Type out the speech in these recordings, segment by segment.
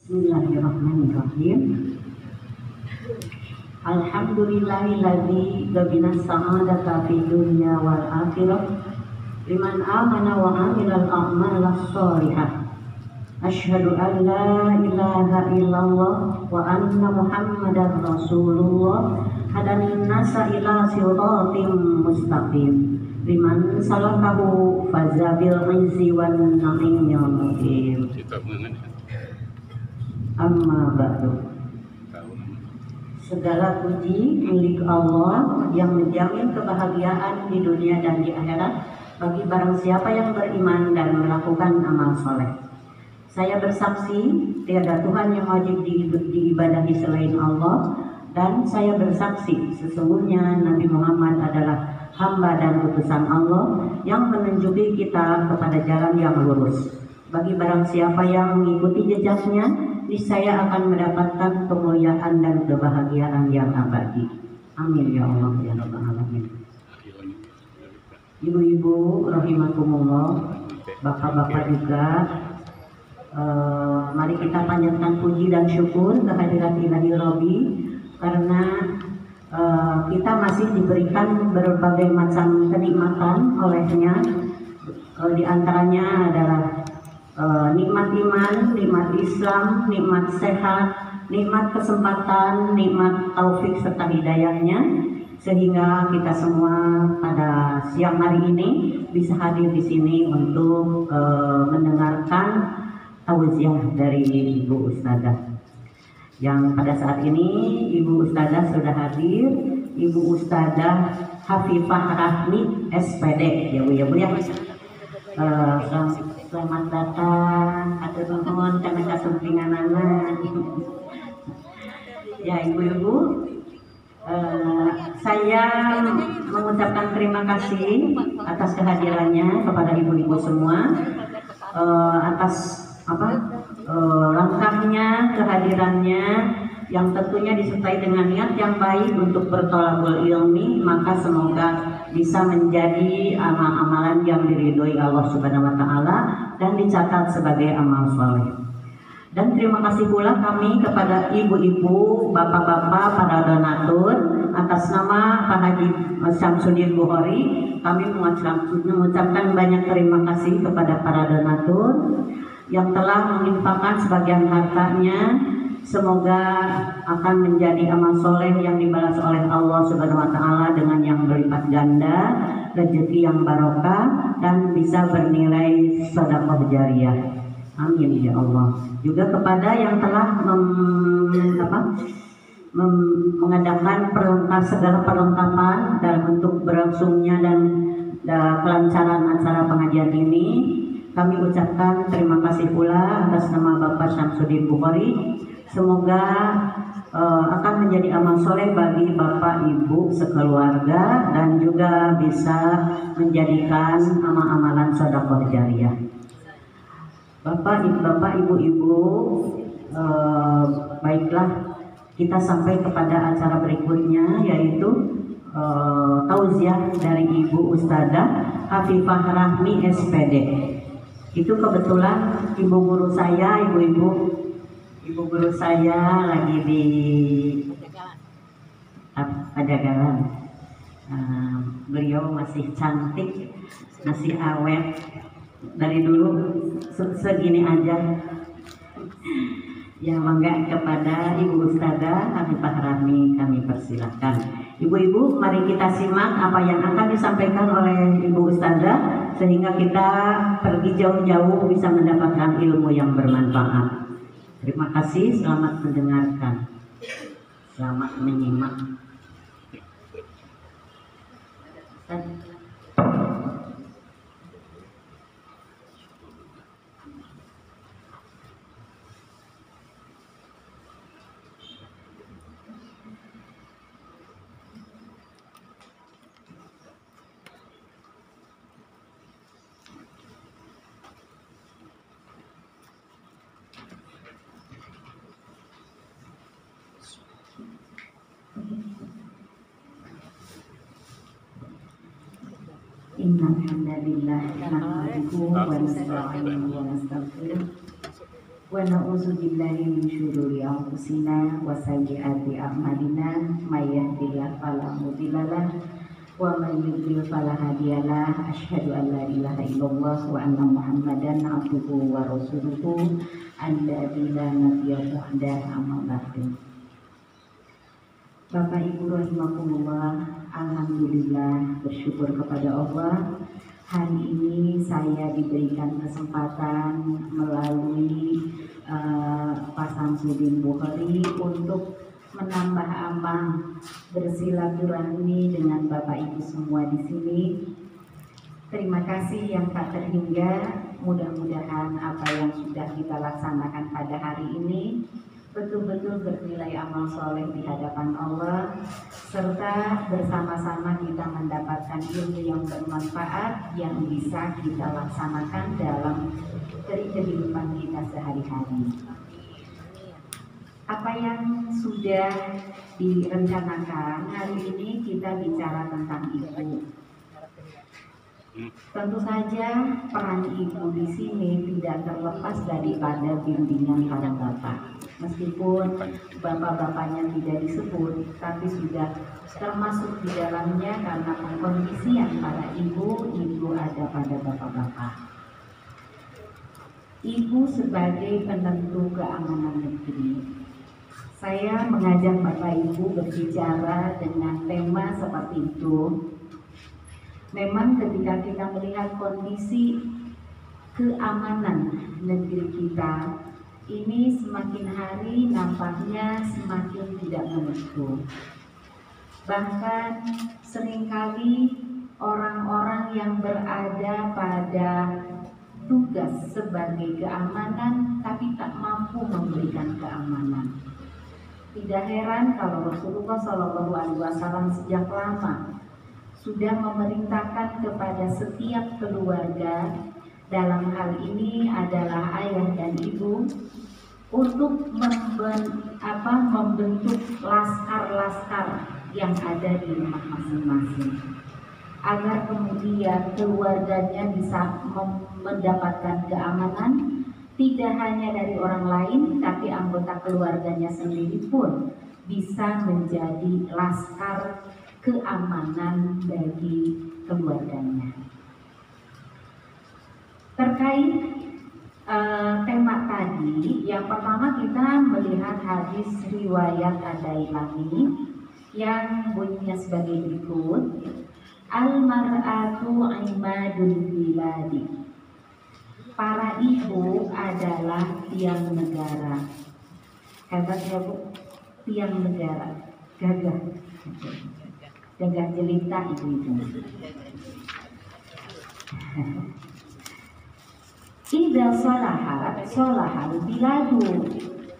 Bismillahirrahmanirrahim. Alhamdulillahilladzi gabina sa'adata fi dunya wal akhirah liman amana wa amilal a'malas sholihah. Asyhadu an la ilaha illallah wa anna muhammadar rasulullah hadanin nasa ila siratim mustaqim liman salakahu fazabil izzi wan na'imil muqim. Amma ba'du. Segala puji milik Allah yang menjamin kebahagiaan di dunia dan di akhirat bagi barang siapa yang beriman dan melakukan amal soleh. Saya bersaksi tiada Tuhan yang wajib diibadahi selain Allah, dan saya bersaksi sesungguhnya Nabi Muhammad adalah hamba dan utusan Allah yang menunjuki kita kepada jalan yang lurus. Bagi barang siapa yang mengikuti jejaknya, niscaya akan mendapatkan kemuliaan dan kebahagiaan yang abadi. Amin ya Allah ya Rabbal Alamin. Ibu-ibu rahimakumullah, bapak-bapak juga, mari kita panjatkan puji dan syukur kehadirat Ilahi Robbi karena kita masih diberikan berbagai macam kenikmatan olehnya. Di antaranya adalah nikmat iman, nikmat Islam, nikmat sehat, nikmat kesempatan, nikmat taufik serta hidayahnya, sehingga kita semua pada siang hari ini bisa hadir di sini untuk mendengarkan tausiah dari Ibu Ustadzah. Yang pada saat ini Ibu Ustadzah sudah hadir, Ibu Ustadzah Hafifah Rahmi SPD, ya Bu ya. Selamat datang, atur nuhun karena kasumpingan anak. Ya ibu-ibu, saya mengucapkan terima kasih atas kehadirannya kepada ibu-ibu semua, atas langkahnya, kehadirannya yang tentunya disertai dengan niat yang baik untuk bertolabul ilmi, maka semoga bisa menjadi amal-amalan yang diridhoi Allah Subhanahu wa taala dan dicatat sebagai amal soleh. Dan terima kasih pula kami kepada ibu-ibu, bapak-bapak, para donatur. Atas nama Pak Haji Syamsuddin Bukhari, kami mengucapkan banyak terima kasih kepada para donatur yang telah menginfakkan sebagian hartanya. Semoga akan menjadi amal soleh yang dibalas oleh Allah Subhanahu wa taala dengan yang berlipat ganda, rezeki yang barokah, dan bisa bernilai sedekah jariyah. Amin ya Allah. Juga kepada yang telah mengadakan segala perlengkapan dalam bentuk berlangsungnya dan kelancaran acara pengajian ini, kami ucapkan terima kasih pula atas nama Bapak Syamsuddin Bukhari. Semoga akan menjadi amal soleh bagi Bapak Ibu sekeluarga dan juga bisa menjadikan amal-amalan sedekah jariyah. Bapak Ibu-ibu, baiklah kita sampai kepada acara berikutnya, yaitu tausiah dari Ibu Ustadzah Hafifah Rahmi SPD. Itu kebetulan ibu guru saya, ibu guru saya lagi di Pajagalan. Beliau masih cantik, masih awet dari dulu segini aja. Ya, mangga kepada Ibu Ustadzah Hafifah Rahmi kami persilahkan. Ibu-ibu, mari kita simak apa yang akan disampaikan oleh Ibu Ustadzah sehingga kita pergi jauh-jauh bisa mendapatkan ilmu yang bermanfaat. Terima kasih, selamat mendengarkan. Selamat menyimak. Innal hamdalillah nahmaduhu wa nasta'inuhu wa nastaghfiruh wa na'udzu billahi min syururi anfusina wa sayyiati a'malina may yahdihillahu fala mudilla lahu wa may yudlil fala hadiyalah. Asyhadu an la ilaha illallah wa anna muhammadan abduhu wa rasuluhu alladzi la nabiyya ba'dahu amma ba'du. Bapak Ibu rahimakumullah, alhamdulillah, bersyukur kepada Allah. Hari ini saya diberikan kesempatan melalui Pak Samsudin Bukhari untuk menambah amal bersilaturahmi dengan Bapak Ibu semua di sini. Terima kasih yang tak terhingga. Mudah-mudahan apa yang sudah kita laksanakan pada hari ini betul-betul bernilai amal soleh di hadapan Allah, serta bersama-sama kita mendapatkan ilmu yang bermanfaat yang bisa kita laksanakan dalam kehidupan kita sehari-hari. Apa yang sudah direncanakan hari ini, kita bicara tentang ibu. Tentu saja peran ibu di sini tidak terlepas daripada bimbingan para bapak. Meskipun bapak-bapaknya tidak disebut, tapi sudah termasuk di dalamnya karena pengkondisian para ibu itu ada pada bapak-bapak. Ibu sebagai penentu keamanan negeri. Saya mengajak Bapak Ibu berbicara dengan tema seperti itu. Memang ketika kita melihat kondisi keamanan negeri kita ini semakin hari nampaknya semakin tidak menentu. Bahkan seringkali orang-orang yang berada pada tugas sebagai keamanan tapi tak mampu memberikan keamanan. Tidak heran kalau Rasulullah SAW sejak lama sudah memerintahkan kepada setiap keluarga, dalam hal ini adalah ayah dan ibu, untuk membentuk laskar-laskar yang ada di rumah masing-masing, agar kemudian keluarganya bisa mendapatkan keamanan, tidak hanya dari orang lain, tapi anggota keluarganya sendiri pun bisa menjadi laskar keamanan bagi keluarganya. Terkait tema tadi, yang pertama kita melihat hadis riwayat Ad-Dailami yang bunyinya sebagai berikut: Al-mar'atu imadul biladi. Para ibu adalah tiang negara. Hebat ya Bu, tiang negara, gagah. Gagah jelita ibu-ibu. Idza sholahal biladu.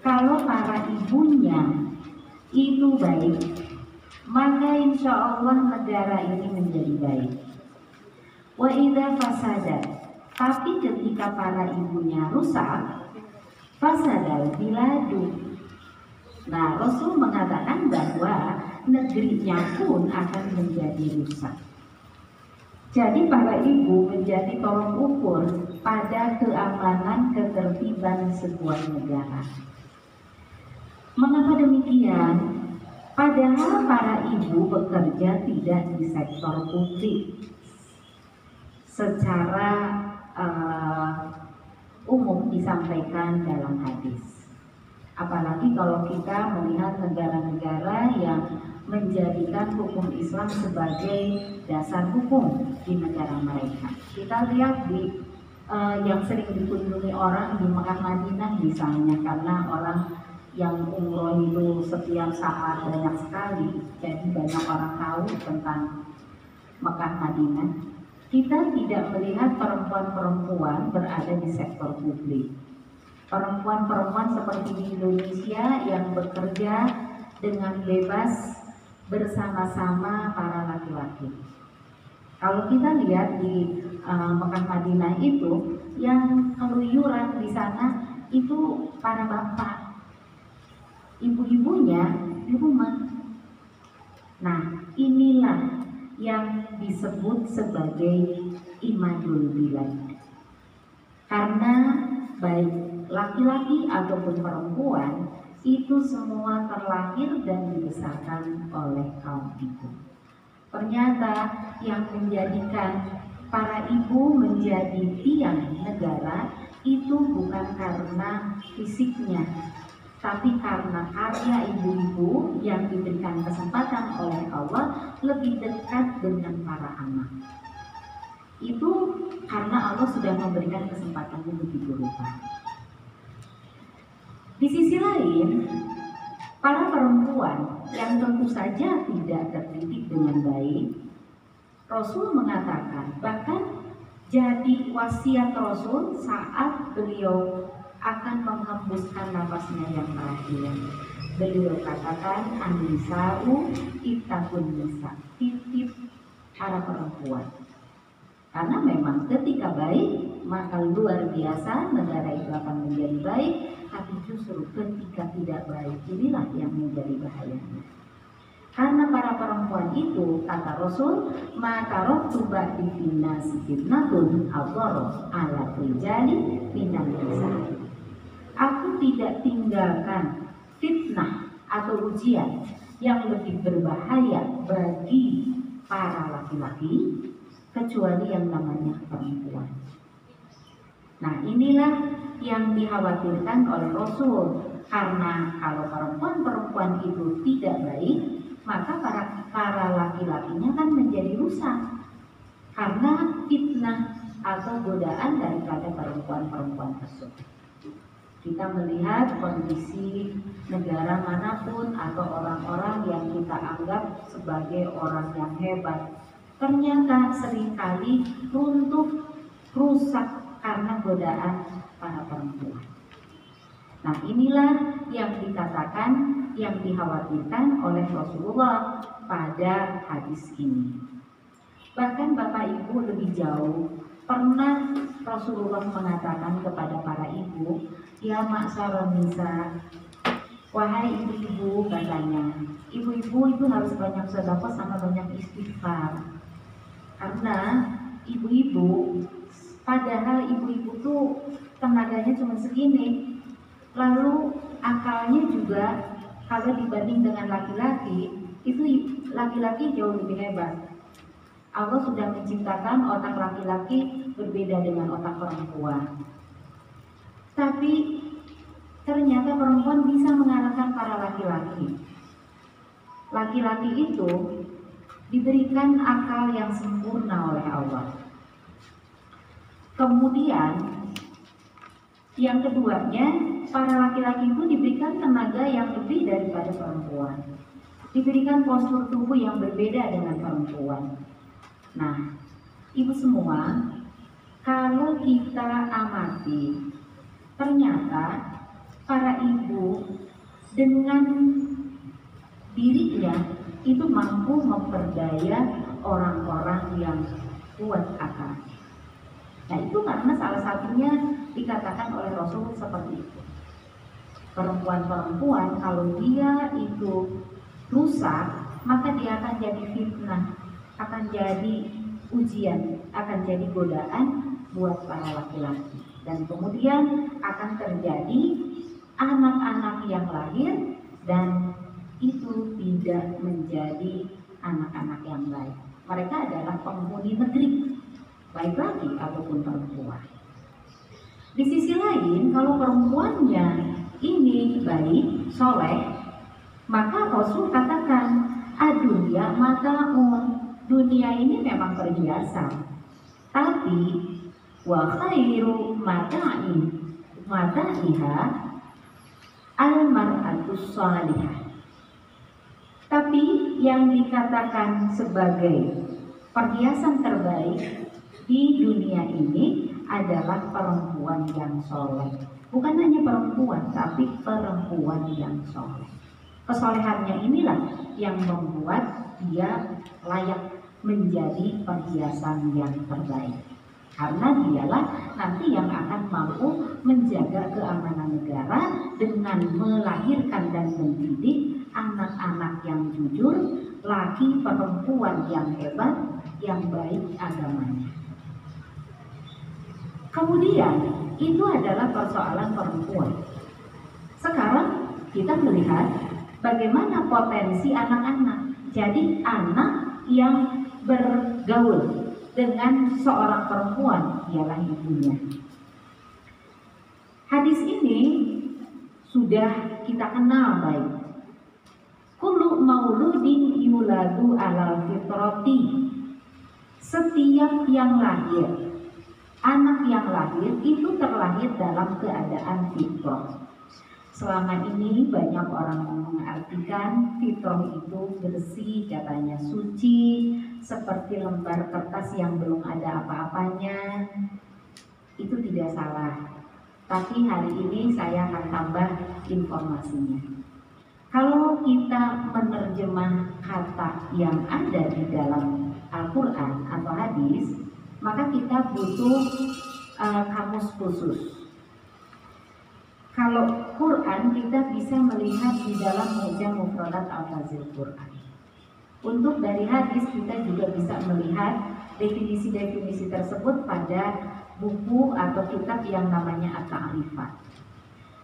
Kalau para ibunya itu baik, maka insya Allah negara ini menjadi baik. Wa idza fasadat. Tapi ketika para ibunya rusak, fasadal biladu. Nah, Rasul mengatakan bahwa negerinya pun akan menjadi rusak. Jadi para ibu menjadi tolok ukur pada keamanan ketertiban sebuah negara. Mengapa demikian? Padahal para ibu bekerja tidak di sektor publik secara umum disampaikan dalam hadis. Apalagi kalau kita melihat negara-negara yang menjadikan hukum Islam sebagai dasar hukum di negara mereka. Kita lihat di yang sering dikunjungi orang di Mekah Madinah misalnya, karena orang yang umroh itu setiap saat banyak sekali, jadi banyak orang tahu tentang Mekah Madinah. Kita tidak melihat perempuan-perempuan berada di sektor publik. Perempuan-perempuan seperti di Indonesia yang bekerja dengan bebas bersama-sama para laki-laki. Kalau kita lihat di Mekah Madinah itu, yang keluyuran di sana itu para bapak, ibu-ibunya di rumah. Nah, inilah yang disebut sebagai imadul bilad. Karena baik laki-laki ataupun perempuan, itu semua terlahir dan dibesarkan oleh kaum ibu. Ternyata yang menjadikan para ibu menjadi tiang negara itu bukan karena fisiknya, tapi karena karya ibu-ibu yang diberikan kesempatan oleh Allah lebih dekat dengan para anak. Itu karena Allah sudah memberikan kesempatan begitu rupa. Di sisi lain, para perempuan yang tentu saja tidak terdidik dengan baik, Rasul mengatakan, bahkan jadi wasiat Rasul saat beliau akan menghembuskan nafasnya yang terakhir. Beliau katakan, "An-nisa'u ittaqun nisa", titip para perempuan. Karena memang ketika baik, maka luar biasa negara itu akan menjadi baik. Tapi justru ketika tidak baik, inilah yang menjadi bahayanya. Karena para perempuan itu, kata Rasul, "Maka tuba di finnasi fitnatun adharu ala rijali minan nisa". Aku tidak tinggalkan fitnah atau ujian yang lebih berbahaya bagi para laki-laki kecuali yang namanya perempuan. Nah, inilah yang dikhawatirkan oleh Rasul, karena kalau perempuan-perempuan itu tidak baik, maka para laki-lakinya kan menjadi rusak karena fitnah atau godaan daripada perempuan-perempuan tersebut. Kita melihat kondisi negara manapun atau orang-orang yang kita anggap sebagai orang yang hebat, ternyata seringkali runtuh, rusak karena godaan para perempuan. Nah, inilah yang dikatakan, yang dikhawatirkan oleh Rasulullah pada hadis ini. Bahkan Bapak Ibu lebih jauh, pernah Rasulullah mengatakan kepada para ibu, "Ya ma'syaron nisa", wahai ibu-ibu, katanya, ibu-ibu itu harus banyak sedekah sama banyak istighfar. Karena ibu-ibu, padahal ibu-ibu tuh tenaganya cuma segini, lalu akalnya juga kalau dibanding dengan laki-laki, itu laki-laki jauh lebih hebat. Allah sudah menciptakan otak laki-laki berbeda dengan otak perempuan. Tapi ternyata perempuan bisa mengalahkan para laki-laki. Laki-laki itu diberikan akal yang sempurna oleh Allah. Kemudian yang keduanya, para laki-laki itu diberikan tenaga yang lebih daripada perempuan. Diberikan postur tubuh yang berbeda dengan perempuan. Nah, ibu semua, kalau kita amati, ternyata para ibu dengan dirinya itu mampu memperdaya orang-orang yang kuat akal. Nah, itu karena salah satunya dikatakan oleh Rasul seperti itu. Perempuan-perempuan kalau dia itu rusak, maka dia akan jadi fitnah, akan jadi ujian, akan jadi godaan buat para laki-laki. Dan kemudian akan terjadi anak-anak yang lahir dan itu tidak menjadi anak-anak yang baik. Mereka adalah penghuni negeri, baik laki ataupun perempuan. Di sisi lain, kalau perempuannya ini baik, soleh, maka Rasul katakan, "Adunya mata'un", dunia ini memang perhiasan, tapi wa khairu mata'iha al-mar'atus salihah. Tapi yang dikatakan sebagai perhiasan terbaik di dunia ini adalah perempuan yang soleh. Bukan hanya perempuan, tapi perempuan yang soleh. Kesolehannya inilah yang membuat dia layak menjadi perhiasan yang terbaik. Karena dialah nanti yang akan mampu menjaga keamanan negara dengan melahirkan dan mendidik anak-anak yang jujur, laki perempuan yang hebat, yang baik agamanya. Kemudian itu adalah persoalan perempuan. Sekarang kita melihat bagaimana potensi anak-anak. Jadi anak yang bergaul dengan seorang perempuan ialah ibunya. Hadis ini sudah kita kenal baik. Kullu mauludin yuladu alal fitrati. Setiap yang lahir, anak yang lahir itu terlahir dalam keadaan fitrah. Selama ini banyak orang mengartikan fitrah itu bersih, katanya suci, seperti lembar kertas yang belum ada apa-apanya. Itu tidak salah. Tapi hari ini saya akan tambah informasinya. Kalau kita menerjemah kata yang ada di dalam Al-Quran atau hadis, maka kita butuh kamus khusus. Kalau Quran kita bisa melihat di dalam Mu'jam Mufradat Al-Fazil Quran. Untuk dari hadis kita juga bisa melihat definisi-definisi tersebut pada buku atau kitab yang namanya At-Ta'rifat.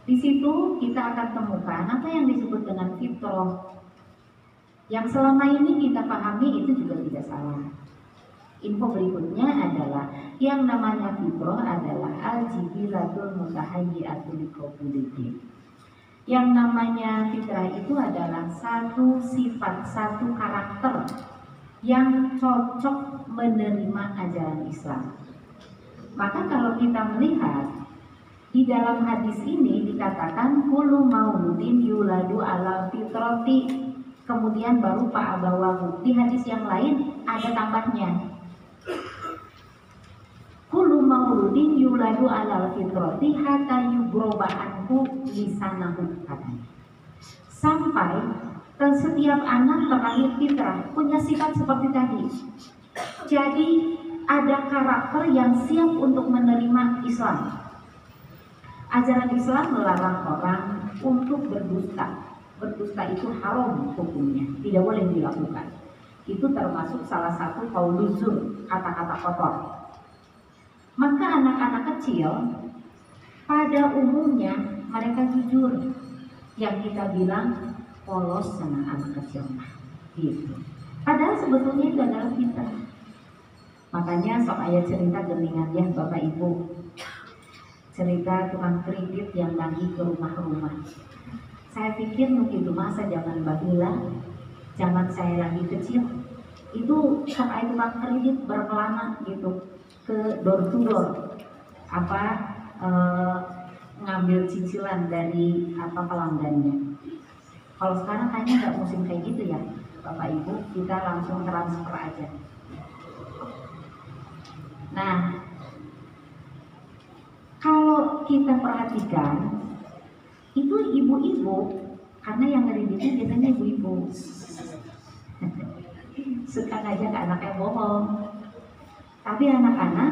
Di situ kita akan temukan apa yang disebut dengan fitrah. Yang selama ini kita pahami itu juga tidak salah. Info berikutnya adalah yang namanya fitrah adalah al-jibilatul mutahayyi'atul liqabuliddin. Yang namanya fitrah itu adalah satu sifat, satu karakter yang cocok menerima ajaran Islam. Maka kalau kita melihat di dalam hadis ini dikatakan kullu mauludin yuladu ala fitrati, kemudian baru fa'abawahu. Di hadis yang lain ada tambahnya, kullu mauludin yuladu ala fitrati hatta yugroba anhu lisanahu, katanya. Sampai setiap anak terlahir fitrah, punya sifat seperti tadi. Jadi ada karakter yang siap untuk menerima Islam. Ajaran Islam melarang orang untuk berdusta. Berdusta itu haram hukumnya, tidak boleh dilakukan. Itu termasuk salah satu qauluz zur, kata-kata kotor. Maka anak-anak kecil pada umumnya mereka jujur, yang kita bilang polos sama anak kecil, gitu. Padahal sebetulnya itu adalah fitrah. Makanya sok ayat cerita geningan ya Bapak Ibu, cerita tukang kredit yang lagi ke rumah-rumah. Saya pikir begitu masa zaman bahula, zaman saya lagi kecil, itu sok ayat tukang kredit berkelana gitu ke door to door, ngambil cicilan dari pelanggannya. Kalau sekarang kayaknya nggak musim kayak gitu ya Bapak Ibu, kita langsung transfer aja. Nah, kalau kita perhatikan itu ibu-ibu, karena yang ngeriditin biasanya ibu-ibu suka ngajak anaknya bohong. Tapi anak-anak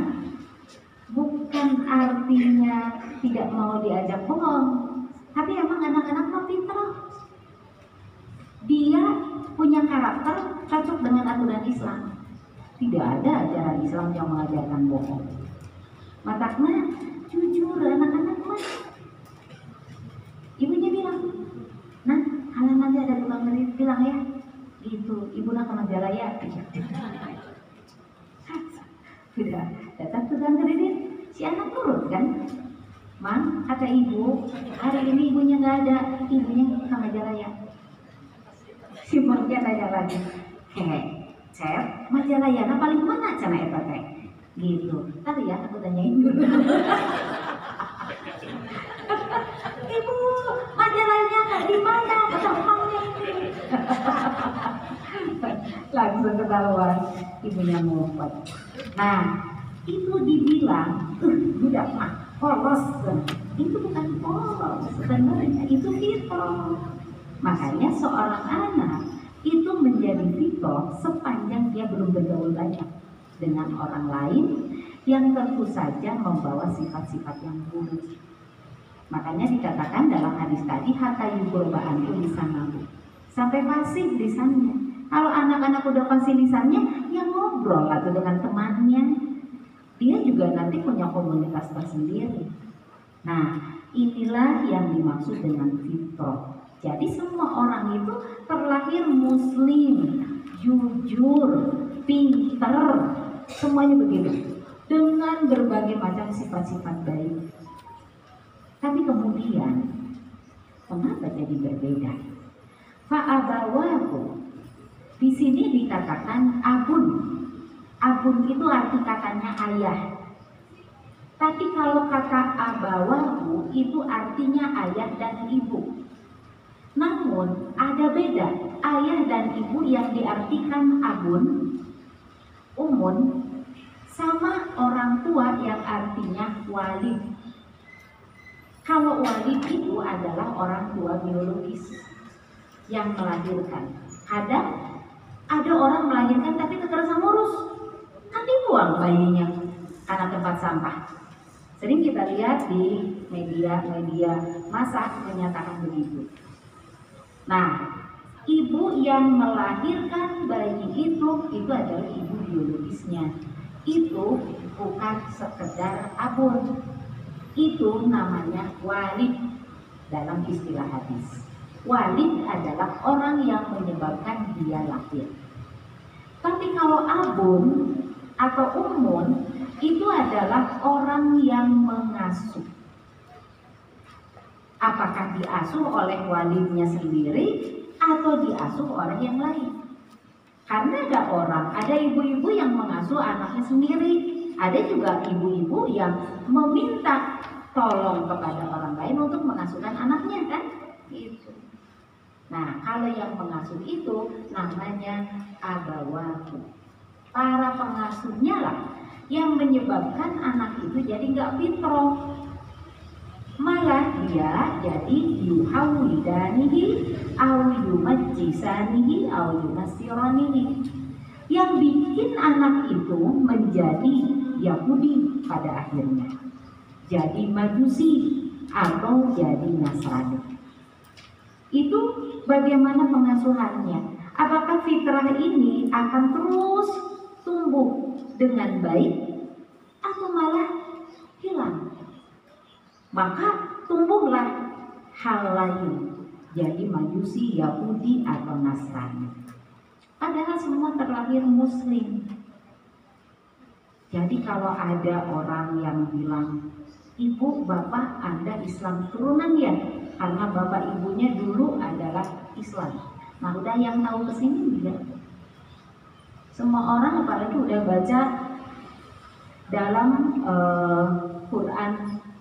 bukan artinya tidak mau diajak bohong, tapi emang anak-anak mau fitrah. Dia punya karakter cocok dengan aturan Islam. Tidak ada ajaran Islam yang mengajarkan bohong. Makanya jujur anak-anak mah. Ibunya bilang, nah kalau nanti ada tukang kredit bilang ya, gitu. Ibu nak ke Majalaya. Sudah datang tukang kredit, si anak nurut kan? Mang, kata ibu, hari ini ibunya nggak ada, ibunya ke Majalaya. Si Morgan tanya lagi, Cep, Majalaya, nah paling mana cana eta teh? Gitu. Tadi ya aku tanyain dulu. Ibu, Majalaya di mana? Kata mamanya ini. Langsung ketahuan ibunya ngumpet. Nah, itu dibilang, budak mah polos. Itu bukan polos, sebenarnya itu fitrah. Makanya seorang anak itu menjadi fitrah sepanjang dia belum bergaul banyak dengan orang lain yang tentu saja membawa sifat-sifat yang buruk. Makanya dikatakan dalam hadis tadi hatta yuqraba'an lisanahu, sampai fasih lisannya. Kalau anak-anak udah fasih lisannya, ya ngobrol atau dengan temannya. Dia juga nanti punya komunitas tersendiri. Nah, inilah yang dimaksud dengan fitrah. Jadi semua orang itu terlahir muslim, jujur, pinter, semuanya begitu, dengan berbagai macam sifat-sifat baik. Tapi kemudian, kenapa jadi berbeda? Fa'abawahu, di sini dikatakan abun. Abun itu arti katanya ayah. Tapi kalau kata abawahu itu artinya ayah dan ibu. Namun ada beda. Ayah dan ibu yang diartikan abun, umun, sama orang tua yang artinya walid. Kalau walid itu adalah orang tua biologis yang melahirkan. Ada orang melahirkan tapi kekerasan ngurus, kan dibuang bayinya karena tempat sampah. Sering kita lihat di media massa menyatakan begitu. Nah, ibu yang melahirkan bayi itu adalah ibu biologisnya. Itu bukan sekedar abun. Itu namanya walid dalam istilah hadis. Walid adalah orang yang menyebabkan dia lahir. Tapi kalau abun atau umun itu adalah orang yang mengasuh. Apakah diasuh oleh walidnya sendiri atau diasuh orang yang lain? Karena ada ibu-ibu yang mengasuh anaknya sendiri. Ada juga ibu-ibu yang meminta tolong kepada orang lain untuk mengasuhkan anaknya, kan? Gitu. Nah, kalau yang mengasuh itu namanya abawahu. Para pengasuhnya lah yang menyebabkan anak itu jadi nggak fitrah. Malah dia jadi yuhawidanihi aw yumajjisanihi aw yunasiranihi. Yang bikin anak itu menjadi Yahudi pada akhirnya, jadi Majusi atau jadi Nasrani. Itu bagaimana pengasuhannya? Apakah fitrah ini akan terus tumbuh dengan baik atau malah hilang? Maka tumbuhlah hal lain, jadi Majusi, Yahudi atau Nasrani. Padahal semua terlahir muslim. Jadi kalau ada orang yang bilang, ibu, bapak, Anda Islam turunan ya, karena bapak ibunya dulu adalah Islam. Nah, udah yang tahu kesini juga. Semua orang apalagi udah baca dalam Quran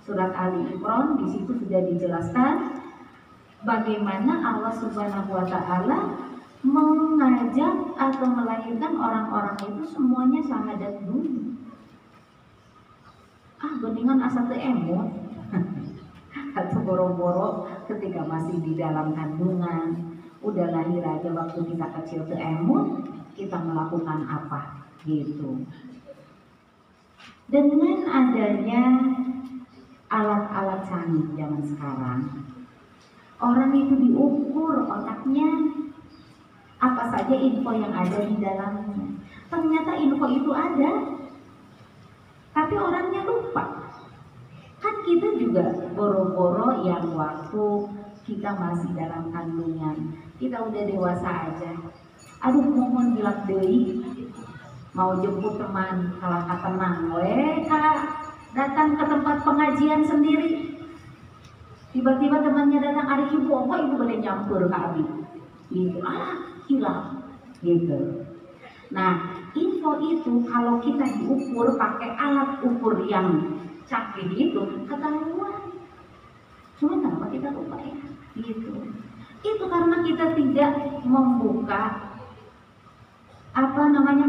surat Ali Imran, di situ sudah dijelaskan bagaimana Allah Subhanahu wa taala mengajak atau melahirkan orang-orang itu semuanya syahadat dulu. Beningan asa teu emot atau boro-boro ketika masih di dalam kandungan, udah lahir aja waktu kita kecil teu emot, kita melakukan apa gitu. Dengan adanya alat-alat canggih zaman sekarang, orang itu diukur otaknya, apa saja info yang ada di dalamnya. Ternyata info itu ada, tapi orangnya lupa. Kan kita juga boro-boro yang waktu kita masih dalam kandungan, kita udah dewasa aja, aduh mohon bilak deui, mau jemput teman kalah katenang kak, datang ke tempat pengajian sendiri, tiba-tiba temannya datang, ada ibu apa ibu boleh nyampur ke abi gitu, hilang gitu. Nah, info itu kalau kita diukur pakai alat ukur yang canggih itu ketahuan. Cuma kenapa kita lupa ya? Gitu. Itu karena kita tidak membuka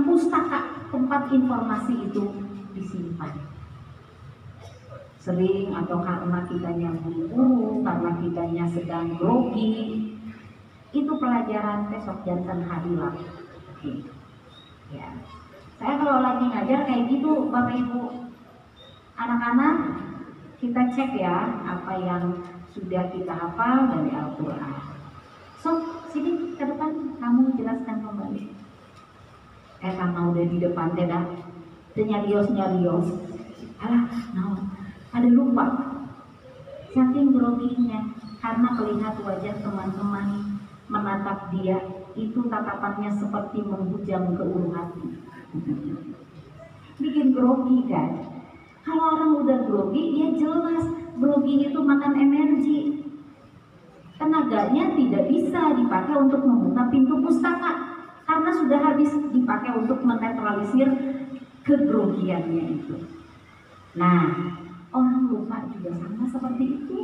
pustaka tempat informasi itu disimpan. Sering atau karena kitanya buru-buru, karena kitanya sedang grogi, itu pelajaran besok jantan hadilah. Gitu. Ya, saya kalau lagi ngajar kayak gitu, Bapak Ibu, anak-anak, kita cek ya apa yang sudah kita hafal dari Al-Quran. So, sini ke depan, kamu jelaskan kembali. Karena udah di depan tidak, nyarios. Alah, ada lupa. groginya karena melihat wajah teman-teman menatap dia, itu tatapannya seperti menghujam ke ulu hati. Bikin grogi kan? Kalau orang udah grogi, ya jelas grogi itu makan energi. Tenaganya tidak bisa dipakai untuk membuka pintu pustaka karena sudah habis dipakai untuk menetralisir kegrogiannya itu. Nah, orang lupa juga sama seperti itu.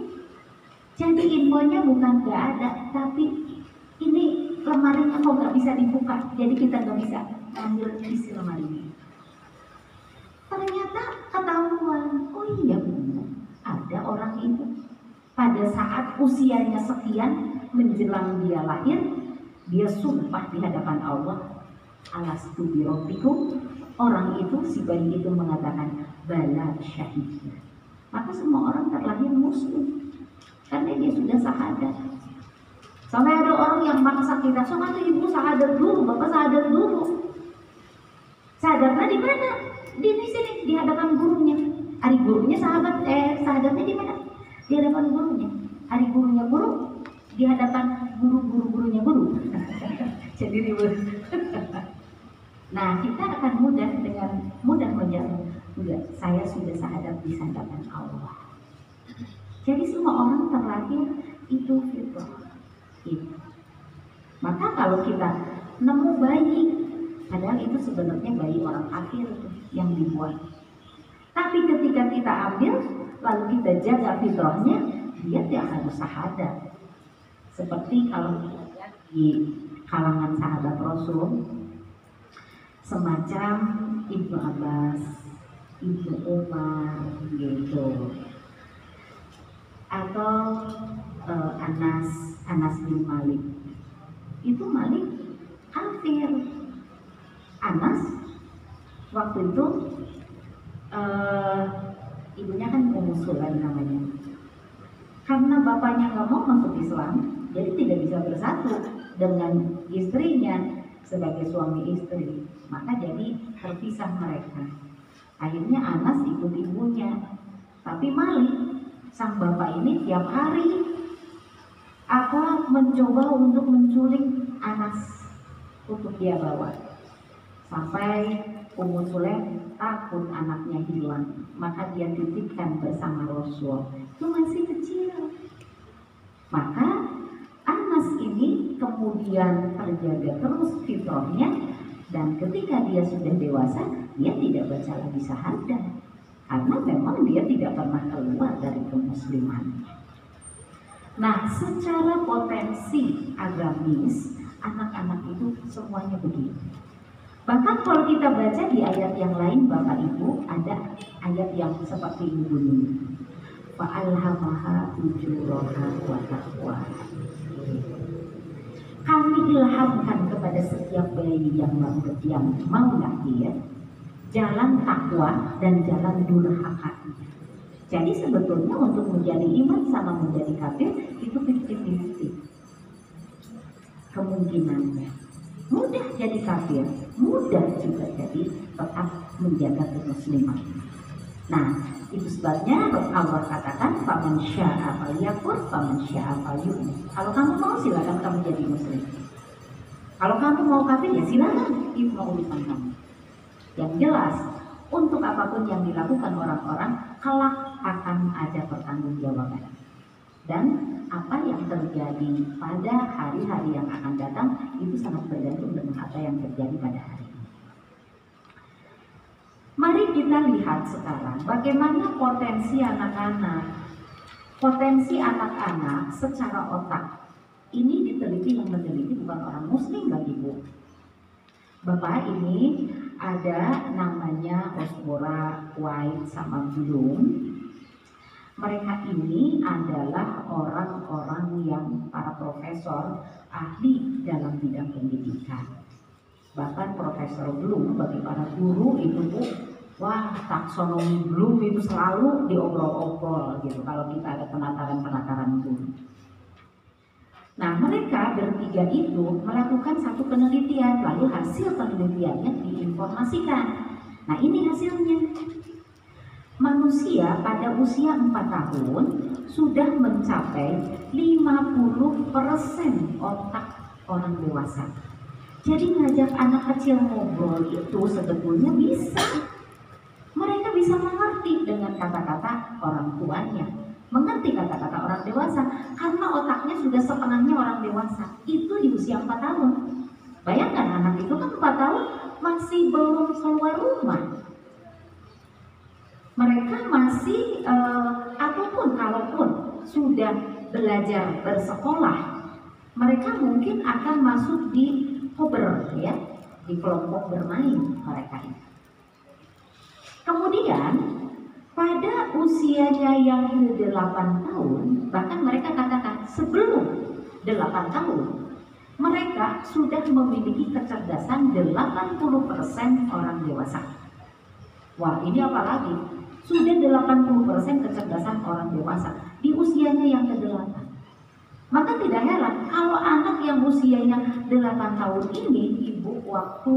Jadi infonya bukan nggak ada, tapi ini lemarinya kok nggak bisa dibuka, jadi kita nggak bisa ambil isi lemarinya. Ternyata ketahuan, oh iya benar, ada orang itu pada saat usianya sekian menjelang dia lahir, dia sumpah di hadapan Allah, alastu bi rabbikum. Orang itu, si bayi itu mengatakan bala syahidna. Maka semua orang terlahir muslim karena dia sudah syahadat. Sampai ada orang yang maksa kita, sama tuh ibu syahadat dulu, bapak syahadat dulu. Syahadatnya di mana? Di sini, di hadapan gurunya. Hari gurunya syahadatnya di mana? Di hadapan gurunya. Hari gurunya guru, di hadapan gurunya guru. Jadi ribut. Nah, kita akan dengan mudah menjawab, enggak, saya sudah syahadat di hadapan Allah. Jadi semua orang terlahir itu fitrah. Maka kalau kita nemu bayi, padahal itu sebenarnya bayi orang kafir itu yang dibuat. Tapi ketika kita ambil, lalu kita jaga fitrahnya, dia tidak harus syahadat. Seperti kalau kita lihat di kalangan sahabat Rasul, semacam Ibnu Abbas, Ibnu Umar, gitu, atau Anas bin Malik. Itu Malik kafir. Anas waktu itu ibunya kan Ummu Sulaim namanya. Karena bapaknya nggak mau masuk Islam, jadi tidak bisa bersatu dengan istrinya sebagai suami istri. Maka jadi terpisah mereka. Akhirnya Anas ikut ibunya. Tapi Malik, sang bapak ini tiap hari mencoba untuk menculik Anas untuk dia bawa. Sampai Ummu Sulaim takut anaknya hilang, maka dia titipkan bersama Rasul. Itu masih kecil. Maka Anas ini kemudian terjaga terus fitrahnya, dan ketika dia sudah dewasa, dia tidak baca lagi syahadat karena memang dia tidak pernah keluar dari kemusliman. Nah, secara potensi agamis, anak-anak itu semuanya begitu. Bahkan kalau kita baca di ayat yang lain, Bapak Ibu, ada ayat yang seperti ini bunyinya. Fa'alhamaha ujuraha wa taqwa. Kami ilhamkan kepada setiap bayi yang mau lahir jalan takwa dan jalan durhaka. Jadi sebetulnya untuk menjadi iman sama menjadi kafir itu 50-50 kemungkinannya. Mudah jadi kafir, mudah juga jadi tetap menjaga kemusliman. Nah, itu sebabnya Allah katakan faman syaa falyakfur faman syaa falyu'min. Kalau kamu mau silakan kamu jadi muslim. Kalau kamu mau kafir ya silakan, itu mau urusan kamu. Yang jelas, untuk apapun yang dilakukan orang-orang kelak akan ada pertanggungjawaban. Dan apa yang terjadi pada hari-hari yang akan datang itu sangat bergantung dengan apa yang terjadi pada hari ini. Mari kita lihat sekarang bagaimana potensi anak-anak. Potensi anak-anak secara otak ini diteliti, yang meneliti bukan orang muslim Bapak Ibu. Bapak ini ada namanya Osbora, White, sama Bloom. Mereka ini adalah orang-orang yang para profesor ahli dalam bidang pendidikan. Bahkan Profesor Bloom bagi para guru itu tuh, wah, taksonomi Bloom itu selalu diobrol-obrol gitu kalau kita ada penataran guru. Nah, mereka bertiga itu melakukan satu penelitian, lalu hasil penelitiannya diinformasikan. Nah, ini hasilnya. manusia pada usia 4 tahun sudah mencapai 50% otak orang dewasa. Jadi ngajak anak kecil ngobrol itu sebetulnya bisa. Mereka bisa mengerti dengan kata-kata orang tuanya, mengerti kata-kata orang dewasa, karena otaknya sudah setengahnya orang dewasa. Itu di usia 4 tahun. Bayangkan anak itu kan 4 tahun masih belum keluar rumah. Mereka masih ataupun kalaupun sudah belajar bersekolah, mereka mungkin akan masuk di kober, ya, di kelompok bermain mereka ini. Kemudian pada usianya yang ke-8 tahun, bahkan mereka katakan sebelum 8 tahun, mereka sudah memiliki kecerdasan 80% orang dewasa. Wah, ini apalagi? Sudah 80% kecerdasan orang dewasa di usianya yang ke-8. Maka tidak heran kalau anak yang usianya 8 tahun ini, Ibu, waktu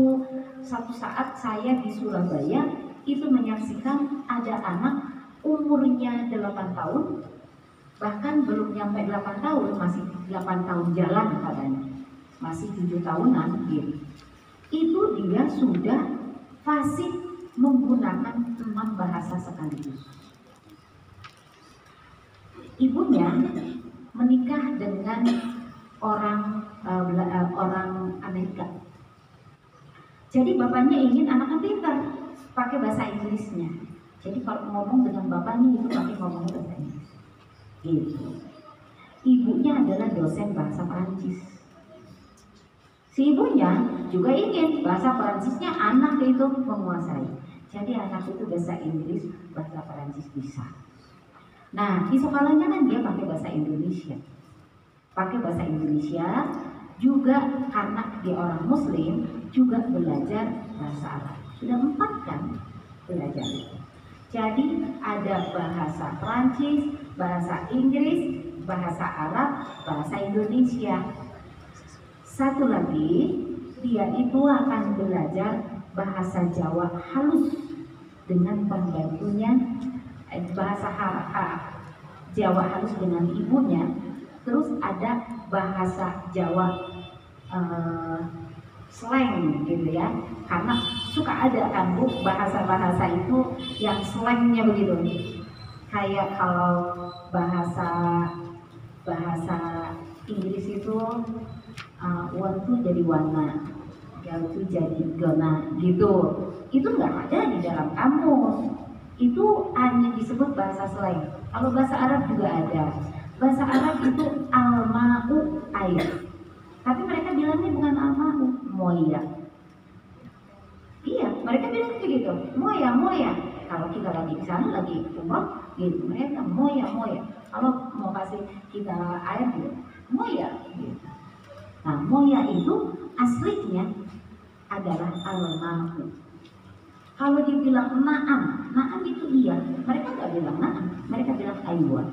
satu saat saya di Surabaya itu menyaksikan ada anak umurnya 8 tahun, bahkan belum nyampe 8 tahun, masih 8 tahun jalan katanya, masih 7 tahunan gitu. Itu dia sudah fasih menggunakan 6 bahasa sekaligus. Ibunya menikah dengan orang Amerika. Jadi bapaknya ingin anaknya pintar, pakai bahasa Inggrisnya. Jadi kalau ngomong dengan bapaknya itu pakai ngomong bahasa Inggris. Gitu. Ibunya adalah dosen bahasa Perancis. Si ibunya juga ingin bahasa Perancisnya anak itu menguasai. Jadi anak itu bahasa Inggris, bahasa Perancis bisa. Nah, di sekolahnya kan dia pakai bahasa Indonesia. Pakai bahasa Indonesia juga karena dia orang Muslim, juga belajar bahasa Arab. Sudah 4 kan belajar itu. Jadi ada bahasa Perancis, bahasa Inggris, bahasa Arab, bahasa Indonesia. Satu lagi, dia itu akan belajar bahasa Jawa halus dengan pembantunya, bahasa Jawa halus dengan ibunya. Terus ada bahasa Jawa slang gitu ya, karena suka ada kan Bu bahasa-bahasa itu yang slangnya begitu. Kayak kalau bahasa Inggris itu one tuh jadi wana, girl tuh jadi gonna gitu. Itu nggak ada di dalam kamus. Itu hanya disebut bahasa slang. Kalau bahasa Arab juga ada. Bahasa Arab itu al-ma'u air. Tapi mereka bilangnya bukan al-ma'u, moya. Iya, mereka bilang begitu, moya. Kalau kita lagi di sana lagi umroh, gitu, mereka moya. Kalau mau kasih kita air gitu, moya. Gitu. Nah, moya itu aslinya adalah al-ma'u. Kalau dibilang na'am itu iya, mereka nggak bilang na'am, mereka bilang aywa.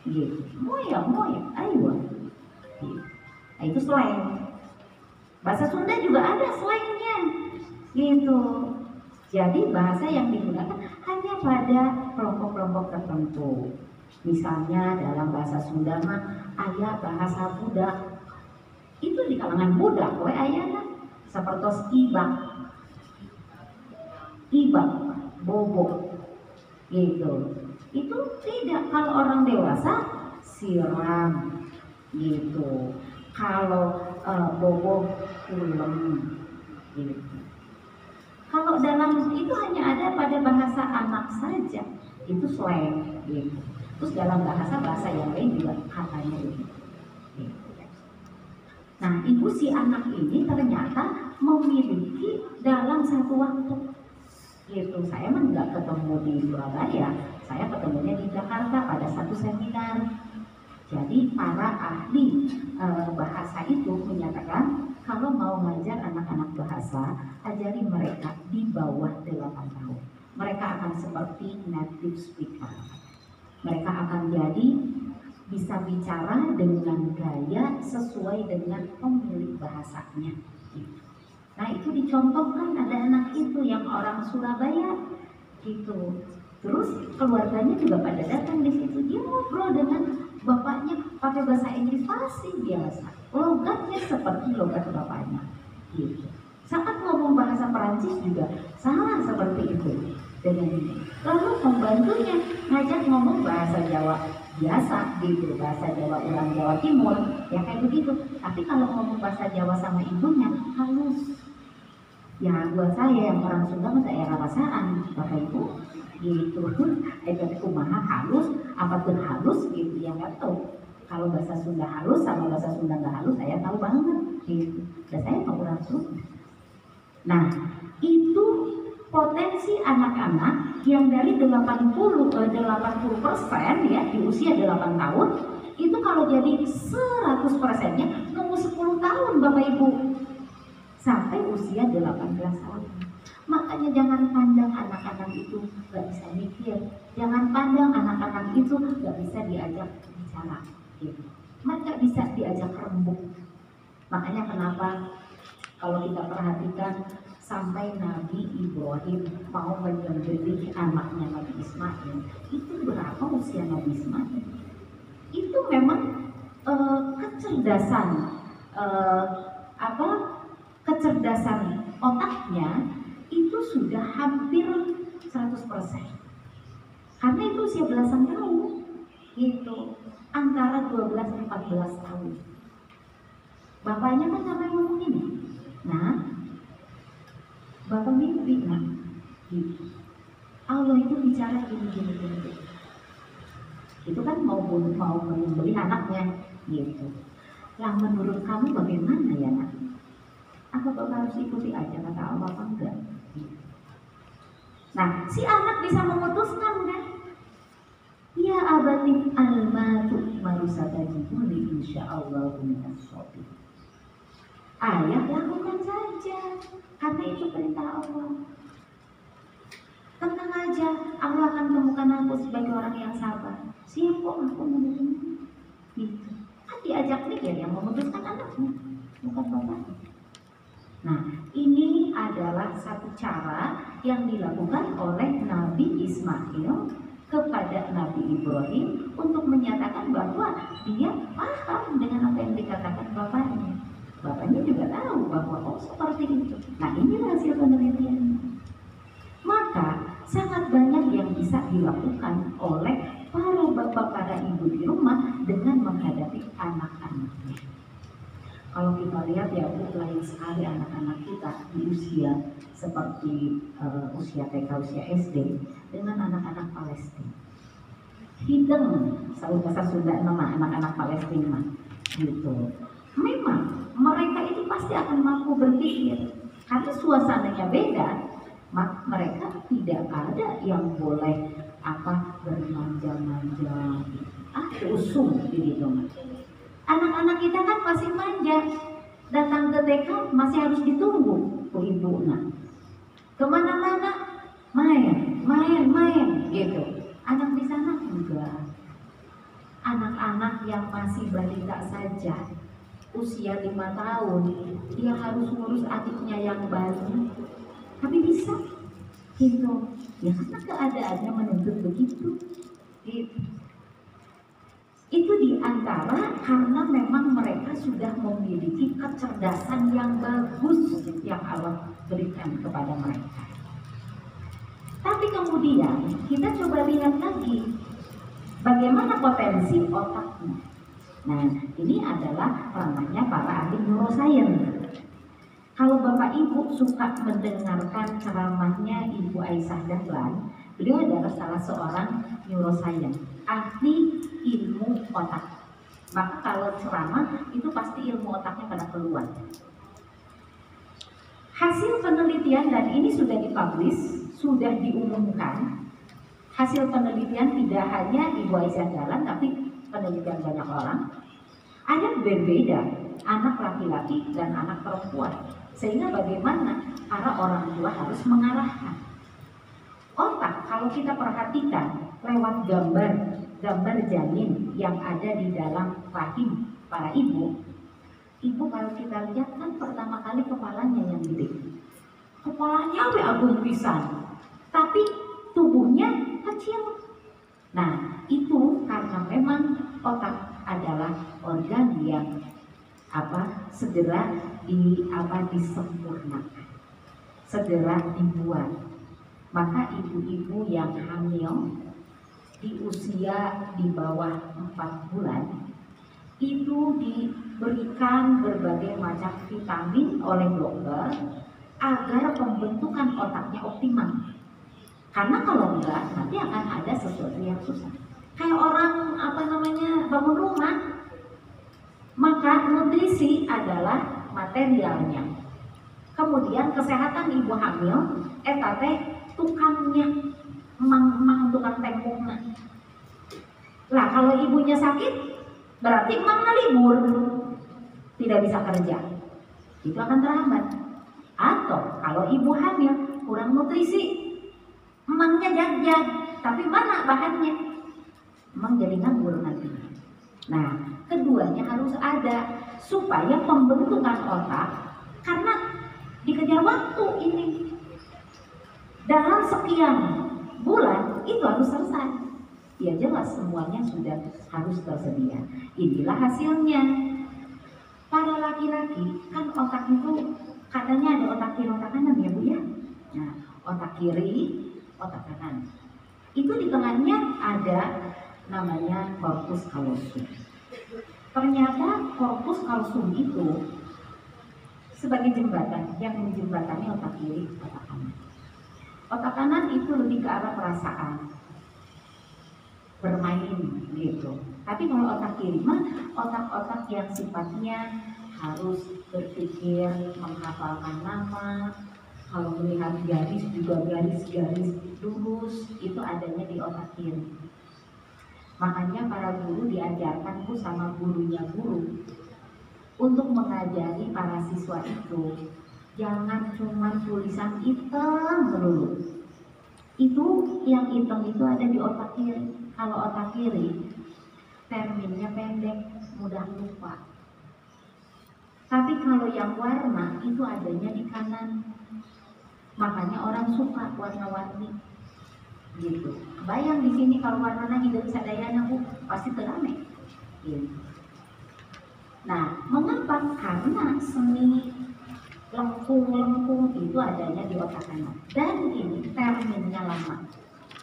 Gitu. Moya, aywa. Gitu. Nah, itu slang. Bahasa Sunda juga ada slangnya. Gitu. Jadi bahasa yang digunakan hanya pada kelompok-kelompok tertentu. Misalnya dalam bahasa Sunda mah aya bahasa budak. Itu di kalangan budak, we ayana sapertos ibak, bobo. Gitu. Itu tidak, kalau orang dewasa siram gitu. Kalau bobo ulem gitu. Kalau dalam itu hanya ada pada bahasa anak saja, itu slang gitu. Terus dalam bahasa yang lain juga katanya gitu. Nah, ibu si anak ini ternyata memiliki dalam satu waktu gitu. Saya memang nggak ketemu di Surabaya, saya ketemunya di Jakarta pada satu seminar. Jadi para ahli bahasa itu menyatakan kalau mau ngajar anak-anak bahasa, ajari mereka di bawah 8 tahun. Mereka akan seperti native speaker. Mereka akan jadi bisa bicara dengan gaya sesuai dengan pemilik bahasanya. Nah, itu dicontohkan ada anak itu yang orang Surabaya gitu. Terus keluarganya juga pada datang di situ. Dia ngobrol dengan bapaknya pakai bahasa Inggris fasih biasa. Logatnya seperti logat bapaknya. Gitu. Saat ngomong bahasa Perancis juga sama seperti itu. Dengan ini. Lalu pembantunya ngajak ngomong bahasa Jawa biasa gitu, bahasa Jawa orang Jawa Timur, ya kayak begitu. Tapi kalau ngomong bahasa Jawa sama ibunya halus. Ya buat saya yang orang Sunda masa era rasaan, Bapak Ibu, gitu. Itu kumaha halus, apa tuh halus gitu ya nggak tahu. Kalau bahasa Sunda halus sama bahasa Sunda nggak halus saya tahu banget gitu. Dan saya mau orang Sunda. Nah itu potensi anak-anak yang dari 80% ya di usia 8 tahun itu kalau jadi 100%-nya nunggu 10 tahun Bapak Ibu sampai usia 18 tahun. Makanya jangan pandang anak-anak itu gak bisa mikir, jangan pandang anak-anak itu gak bisa diajak bicara gitu. Mereka bisa diajak rembuk. Makanya kenapa kalau kita perhatikan sampai Nabi Ibrahim mau menyembelih anaknya Nabi Ismail, itu berapa usia Nabi Ismail? Itu memang kecerdasan kecerdasan otaknya itu sudah hampir 100%. Karena itu usia belasan tahun, gitu, antara 12-14 tahun. Bapaknya kan sampai ngomong ini, nah Bapak mimpi nak, gitu. Allah itu bicara gini. Itu kan mau membeli anaknya, gitu. Lah menurut kamu bagaimana ya nak? Apa Bapak harus ikuti aja kata Allah apa enggak? Gitu. Nah si anak bisa memutuskan kan? Ya abati al-matu marusatajibuni insyaallah minas-shabirin. Ayah lakukan saja, karena itu perintah Allah. Tenang aja, Allah akan temukan aku sebagai orang yang sabar. Siap kok aku menerima. Gitu. Kan diajak mikir yang memutuskan anaknya, bukan bapaknya. Nah, ini adalah satu cara yang dilakukan oleh Nabi Ismail kepada Nabi Ibrahim untuk menyatakan bahwa dia paham dengan apa yang dikatakan bapaknya. Bapaknya juga tahu bahwa seperti itu. Nah ini hasil penelitian. Maka sangat banyak yang bisa dilakukan oleh para bapak, para ibu di rumah dengan menghadapi anak-anaknya. Kalau kita lihat ya Bu, lain sekali anak-anak kita di usia seperti usia TK, usia SD dengan anak-anak Palestina. Hideng, bahasa Sunda nama anak-anak Palestina gitu. Memang mereka itu pasti akan mampu berpikir karena suasananya beda. Mereka tidak ada yang boleh bermanja-manja, usung gitu. Anak-anak kita kan masih manja, datang ke TK masih harus ditunggu bu ibu. Nah, kemana-mana main gitu. Anak di sana enggak. Anak-anak yang masih balita saja, usia 5 tahun, dia harus ngurus adiknya yang baru, tapi bisa gitu ya karena keadaannya menuntut begitu gitu. Itu diantara karena memang mereka sudah memiliki kecerdasan yang bagus yang Allah berikan kepada mereka. Tapi kemudian kita coba lihat lagi bagaimana potensi otaknya. Nah, ini adalah ranahnya para ahli neuroscience. Kalau Bapak Ibu suka mendengarkan ceramahnya Ibu Aisyah Dahlan, beliau adalah salah seorang neuroscience, ahli ilmu otak. Maka kalau ceramah itu pasti ilmu otaknya pada keluar. Hasil penelitian, dan ini sudah dipublish, sudah diumumkan. Hasil penelitian tidak hanya Ibu Aisyah Dahlan, tapi penelitian banyak orang. Ada berbeda anak laki-laki dan anak perempuan. Sehingga bagaimana para orang tua harus mengarahkan. Otak kalau kita perhatikan lewat gambar janin yang ada di dalam rahim para ibu. Ibu kalau kita lihat kan pertama kali kepalanya yang gede. Kepalanya agung pisan. Tapi tubuhnya kecil. Nah, itu karena memang otak adalah organ yang segera disempurnakan, segera dibuat. Maka ibu-ibu yang hamil di usia di bawah 4 bulan itu diberikan berbagai macam vitamin oleh dokter agar pembentukan otaknya optimal. Karena kalau enggak, nanti akan ada sesuatu yang susah. Kayak orang bangun rumah, maka nutrisi adalah materialnya. Kemudian kesehatan ibu hamil, tukangnya, emang tukang temboknya. Lah kalau ibunya sakit, berarti emangnya libur, tidak bisa kerja, itu akan terhambat. Atau kalau ibu hamil kurang nutrisi, emangnya jag-jag, tapi mana bahannya, emang jadi nganggur nanti. Nah, keduanya harus ada supaya pembentukan otak, karena dikejar waktu ini dalam sekian bulan itu harus selesai. Ya jelas semuanya sudah harus tersedia. Inilah hasilnya. Para laki-laki kan otak itu katanya ada otak kiri, otak kanan ya Bu ya. Nah, otak kiri, otak kanan. Itu di tengahnya ada namanya corpus callosum. Ternyata corpus callosum itu sebagai jembatan yang menjembatani otak kiri, otak kanan. Otak kanan itu lebih ke arah perasaan, bermain gitu. Tapi kalau otak kiri mah otak-otak yang sifatnya harus berpikir, menghafalkan nama. Kalau melihat garis juga garis-garis lurus, itu adanya di otak kiri. Makanya para guru diajarkan sama gurunya guru untuk mengajari para siswa itu jangan cuma tulisan hitam melulu. Itu yang hitam itu ada di otak kiri. Kalau otak kiri terminnya pendek, mudah lupa. Tapi kalau yang warna itu adanya di kanan. Makanya orang suka warna-warni gitu. Bayang di sini kalau warnanya hidup sadayana Bu, pasti terame gitu. Nah, mengapa? Karena seni lengkung-lengkung itu adanya di otak kanan. Dan ini terminnya lama.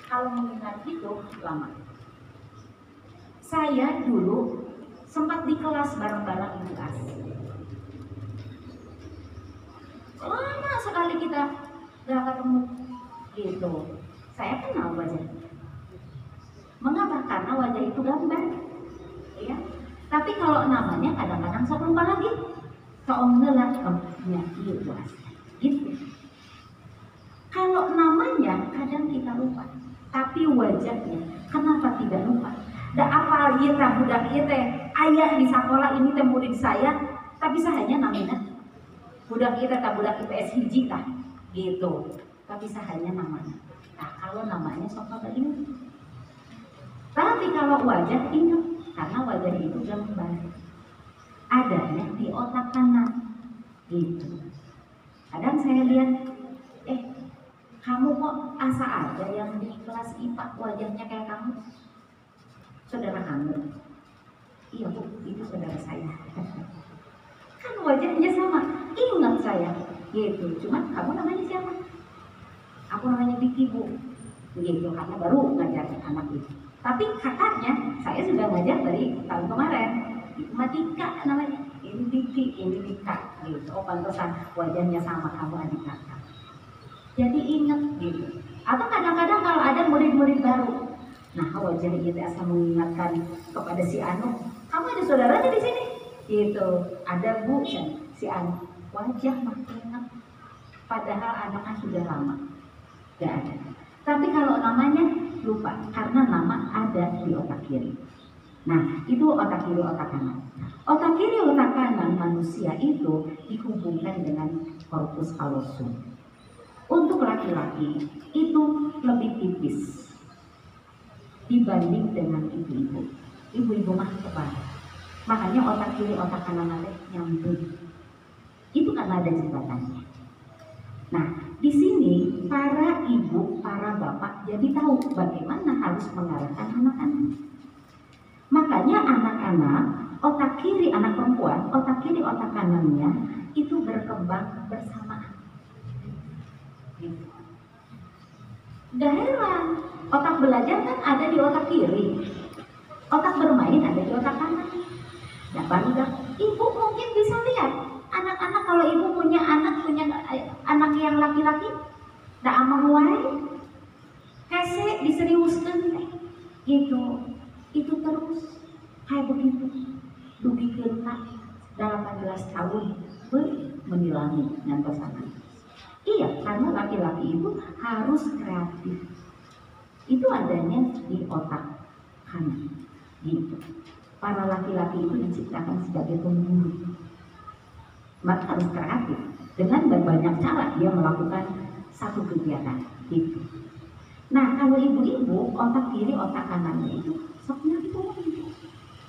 Kalau mengingat itu lama. Saya dulu sempat di kelas bareng-bareng di kelas. Lama sekali kita gak ketemu gitu. Saya kenal wajah. Mengapa? Karena wajah itu gambar, ya. Tapi kalau namanya kadang-kadang sok lupa lagi. Keonggelan ya gitu. Gitu. Kalau namanya kadang kita lupa, tapi wajahnya kenapa tidak lupa? Da apal ieu teh budak ieu teh aya di sekolah ini teh murid saya, tapi sahanya namanya budak ieu teh budak IPS hiji tah gitu. Tapi sahanya namanya. Nah, kalau namanya sok kada ingat. Tapi kalau wajah ingat, karena wajah itu gambar. Adanya di otak kanan gitu. Kadang saya lihat, kamu kok asa aja yang di kelas IPA wajahnya kayak kamu? Saudara kamu? Iya Bu, itu saudara saya. Kan wajahnya sama, ingat saya gitu. Cuman kamu namanya siapa? Aku namanya Vicky Bu, gitu, karena baru ngajar anak itu. Tapi kakaknya saya sudah ngajar dari tahun kemarin. Matika namanya, ini Vicky, ini Vika, gitu. Oh pantesan wajahnya sama, kamu adik kakak. Jadi ingat gitu. Atau kadang-kadang kalau ada murid-murid baru, nah wajah kita asal mengingatkan kepada si Anu, kamu ada saudaranya di sini, gitu. Ada Bu, si Anu, wajah mah ingat. Padahal anaknya sudah lama, gak ada. Tapi kalau namanya lupa, karena nama ada di otak kiri. Nah, itu otak kiri, otak kanan. Otak kiri, otak kanan manusia itu dihubungkan dengan corpus callosum. Untuk laki-laki itu lebih tipis dibanding dengan ibu-ibu. Ibu-ibu mah tebal. Makanya otak kiri, otak kanan ada nyambung. Itu karena ada jembatannya. Nah, di sini para ibu, para bapak jadi tahu bagaimana harus mengarahkan anak-anak. Makanya anak-anak, otak kiri anak perempuan, otak kiri otak kanannya itu berkembang bersamaan. Gitu. Gak heran, otak belajar kan ada di otak kiri, otak bermain ada di otak kanan. Nah baru ibu mungkin bisa lihat anak-anak, kalau ibu punya anak yang laki-laki, tak amang wae, hese diseriuskan gitu, itu terus kayak begitu, dugi kita 18 tahun menilangi ngantos anak. Iya, karena laki-laki itu harus kreatif. Itu adanya di otak kanan, gitu. Para laki-laki itu diciptakan sebagai pemburu, maka harus kreatif. Dengan banyak cara dia melakukan satu kegiatan, gitu. Nah, kalau ibu-ibu otak kiri, otak kanannya itu soknya itu.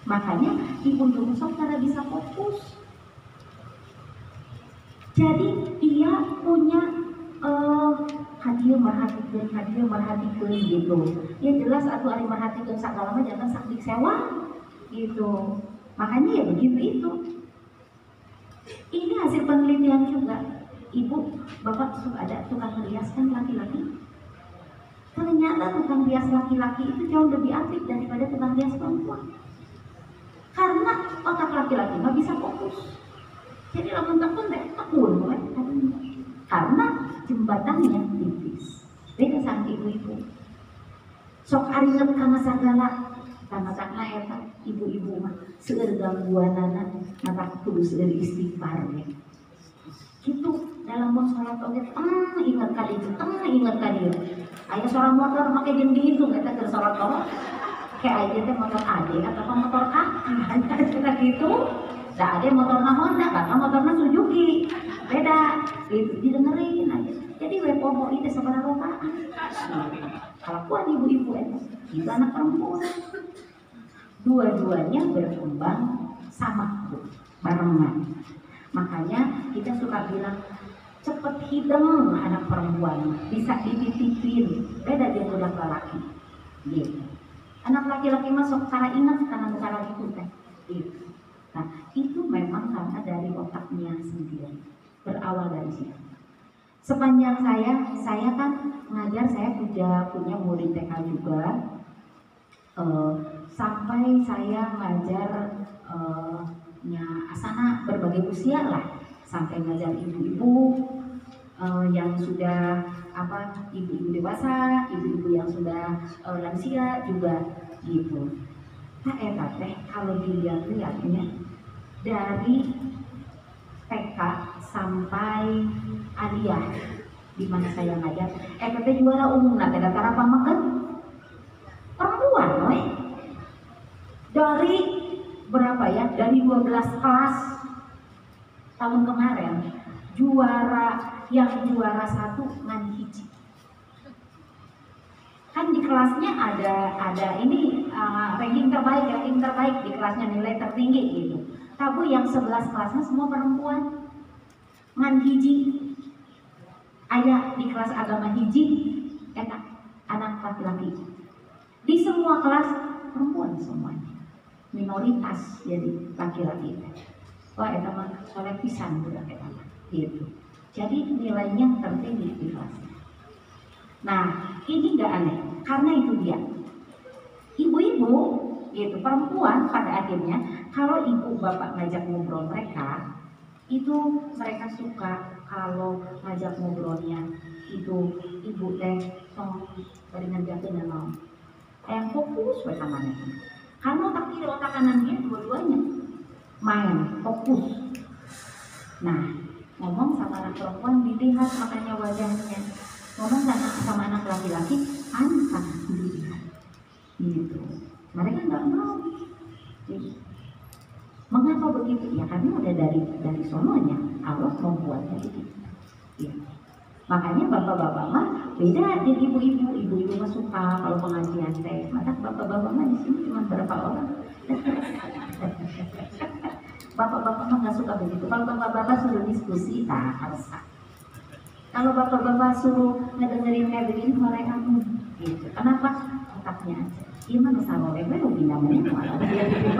Makanya ibu dulu sok cara bisa fokus. Jadi dia punya hadir merhatikan gitu. Ya jelas atuh ari merhatikan sagala mah jangan sak disewa gitu. Makanya ya begitu itu. Ini hasil penelitian juga. Ibu, bapak suka ada tukang rias kan laki-laki. Ternyata tukang rias laki-laki itu jauh lebih aktif daripada tukang rias perempuan. Karena otak laki-laki nggak bisa fokus. Jadi lamun tekun teh tekun karena jembatannya tipis. Beda sama ibu-ibu. Sok aringet kana sagala, karena eta ibu-ibu mah seueur gangguanana maka kudu seueur istighfar ya. Gitu dalam mun salat oge ingat ka dieu, ingat ka dieu. Aya suara motor make jeung dihitung eta keur salat tol. Kayak aja teh motor ade atau motor kakak gitu. Nah, ada motornya Honda, kakak motornya Suzuki, beda, itu didengerin aja. Jadi wepomo itu sebenarnya rokaan. Kalau kuat ibu-ibu itu anak perempuan. Dua-duanya berkembang sama, barengan. Makanya kita suka bilang cepet hidung anak perempuan, bisa dititipin, beda dia udah laki. Gitu. Anak laki-laki masuk cara ingat karena cara itu kan. Gitu. Nah, itu memang karena dari otaknya sendiri, berawal dari situ. Sepanjang saya kan ngajar, saya punya murid TK juga, sampai saya ngajar asana berbagai usia lah, sampai ngajar ibu-ibu yang sudah ibu-ibu dewasa, ibu-ibu yang sudah lansia juga gitu. Nah, teh kalau dilihat-lihatnya dari TK sampai aliyah di mana saya ngajar, teh juara umum nah teh daftar apa makan perempuan, dari berapa ya? Dari 12 kelas tahun kemarin yang juara 1 ngan hiji. Kan di kelasnya ada ini ranking terbaik di kelasnya, nilai tertinggi gitu. Tabu yang 11 kelasnya semua perempuan. Ngan hiji aya di kelas agama hiji anak laki-laki. Di semua kelas perempuan semuanya. Minoritas jadi laki-laki. Wah, eta mah soleh pisan budak eta mah gitu. Jadi nilainya tertinggi di kelasnya. Nah, ini nggak aneh, karena itu dia. Ibu-ibu, gitu, perempuan pada akhirnya, kalau ibu bapak ngajak ngobrol mereka, itu mereka suka kalau ngajak ngobrolnya itu ibu teh tong bari ngajakeun naon. Yang fokus we kamana. Karena otak kiri otak kanan dia dua-duanya main fokus. Nah, ngomong sama anak perempuan dilihat makanya wajahnya. Ngomong sama anak laki-laki, anak dilihat. Gitu. Mereka nggak mau. Mengapa begitu? Ya karena udah dari sononya Allah membuatnya begitu. Ya. Makanya bapak-bapak mah beda dari ibu-ibu mah suka kalau pengajian teh. Maka bapak-bapak mah di sini cuma berapa orang. Bapak-bapak mah nggak suka begitu. Kalau bapak-bapak sudah diskusi, tak harus. Kalau bapak-bapak suruh ngedengerin kayak begini mereka gitu. Kenapa? Otaknya aja. Gimana saloleh rugi namanya malah dia gitu.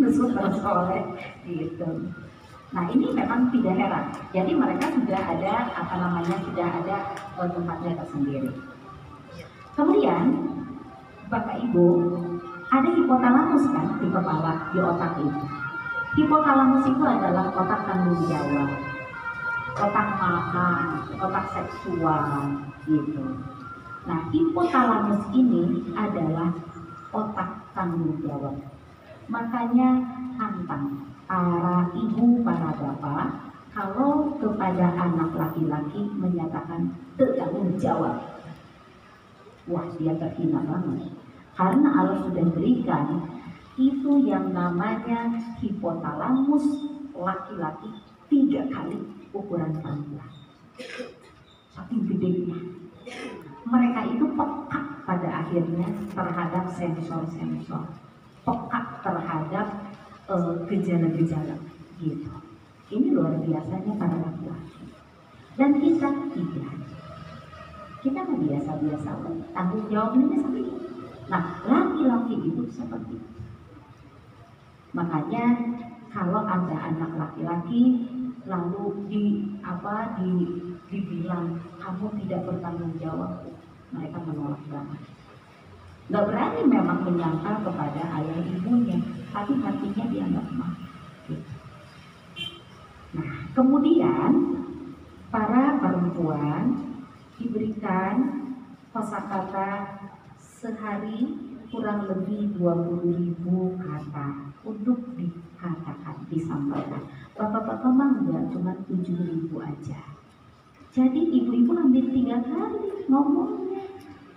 Super soleh gitu. Nah ini memang tidak heran. Jadi mereka sudah ada apa namanya sudah ada tempatnya tersendiri. Kemudian Bapak Ibu ada hipotalamus kan di kepala di otak itu. Hipotalamus itu adalah otak tanggung jawab, otak makan, otak seksual gitu. Nah hipotalamus ini adalah otak tanggung jawab. Makanya tantang para ibu, para bapak, kalau kepada anak laki-laki menyatakan bertanggung jawab, wah dia terhina banget. Karena Allah sudah berikan itu yang namanya hipotalamus laki-laki 3 kali ukuran perempuan. Saking gedenya. Mereka itu peka pada akhirnya terhadap sensor-sensor, peka terhadap gejala-gejala gitu. Ini luar biasanya para laki-laki. Dan kita tidak. Kita kan biasa-biasa, tanggung jawabnya seperti itu. Nah, laki-laki itu seperti itu. Makanya kalau ada anak laki-laki lalu dibilang kamu tidak bertanggung jawab, mereka menolak banget. Gak berani memang menyangkal kepada ayah ibunya, tapi hatinya dianggap maaf. Nah, kemudian para perempuan diberikan kosakata sehari kurang lebih 20.000 kata untuk dikatakan, disampaikan. Bapak-bapak mah enggak, cuma 7.000 aja. Jadi ibu-ibu hampir 3 kali ngomongnya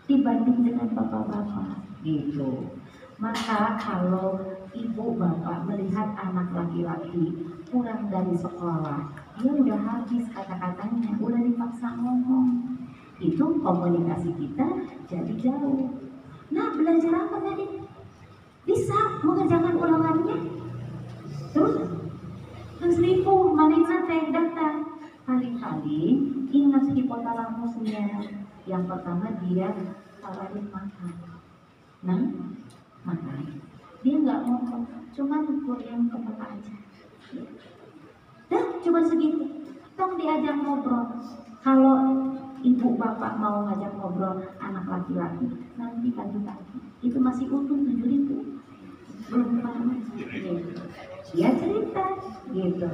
dibanding dengan bapak-bapak gitu. Maka kalau ibu bapak melihat anak laki-laki pulang dari sekolah, dia udah habis kata-katanya, udah dipaksa ngomong, itu komunikasi kita jadi jauh. Nah, belajar apa tadi? Bisa mengerjakan ulangannya. Terus seribu malingna teh data. Kali-kali ingat hipotalamusnya. Yang pertama dia tawarin makan. Nah, makan. Dia nggak ngomong, cuma ukur yang kepala aja. Dan cuma segitu. Tong diajak ngobrol. Kalau ibu bapak mau ngajak ngobrol anak laki-laki, nanti pagi-pagi itu masih utuh 7.000, belum panas gitu. Dia cerita gitu.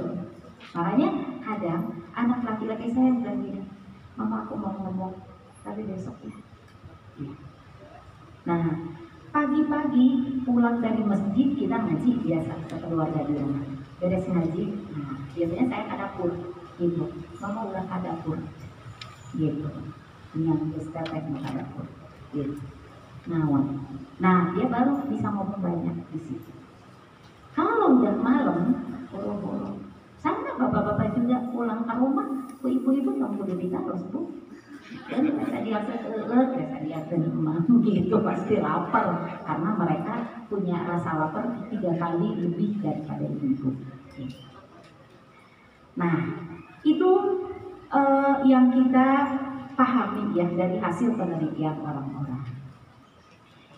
Makanya kadang anak laki-laki saya bilang gini, mama aku mau ngomong tapi besok ya. Nah pagi-pagi pulang dari masjid kita ngaji biasa keluarga di rumah, beres ngaji. Nah biasanya saya ke dapur, ibu mama udah ke dapur gitu, yang besar kayak mau ke dapur gitu. Nah dia baru bisa ngomong banyak di situ. Kalau udah malam, boro-boro, sana bapak-bapak juga pulang ke rumah, ibu-ibu yang udah ditaruh bu, dan mereka dia emak gitu pasti lapar karena mereka punya rasa lapar 3 kali lebih daripada ibu. Nah itu yang kita pahami ya dari hasil penelitian orang-orang.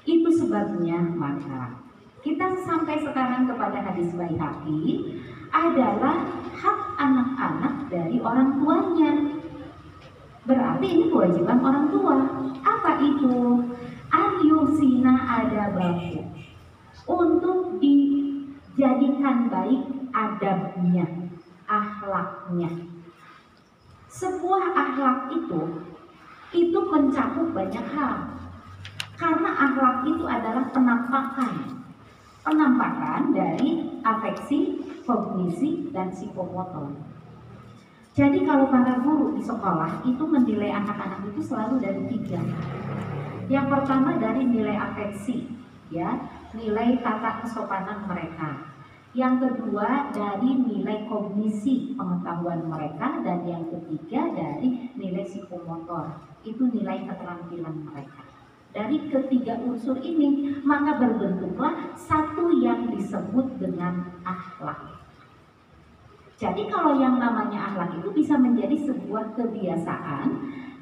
Itu sebabnya maka kita sampai sekarang kepada hadis Baihaqi adalah hak anak-anak dari orang tuanya. Berarti ini kewajiban orang tua. Apa itu? An-yusina adabahu, untuk dijadikan baik adabnya, akhlaknya. Sebuah akhlak itu mencakup banyak hal. Karena akhlak itu adalah penampakan dari afeksi, kognisi, dan psikomotor. Jadi kalau para guru di sekolah itu menilai anak-anak itu selalu dari 3. Yang pertama dari nilai afeksi, ya, nilai tata kesopanan mereka. Yang kedua dari nilai kognisi, pengetahuan mereka, dan yang ketiga dari nilai psikomotor, itu nilai keterampilan mereka. Dari ketiga unsur ini maka berbentuklah satu yang disebut dengan akhlak. Jadi kalau yang namanya akhlak itu bisa menjadi sebuah kebiasaan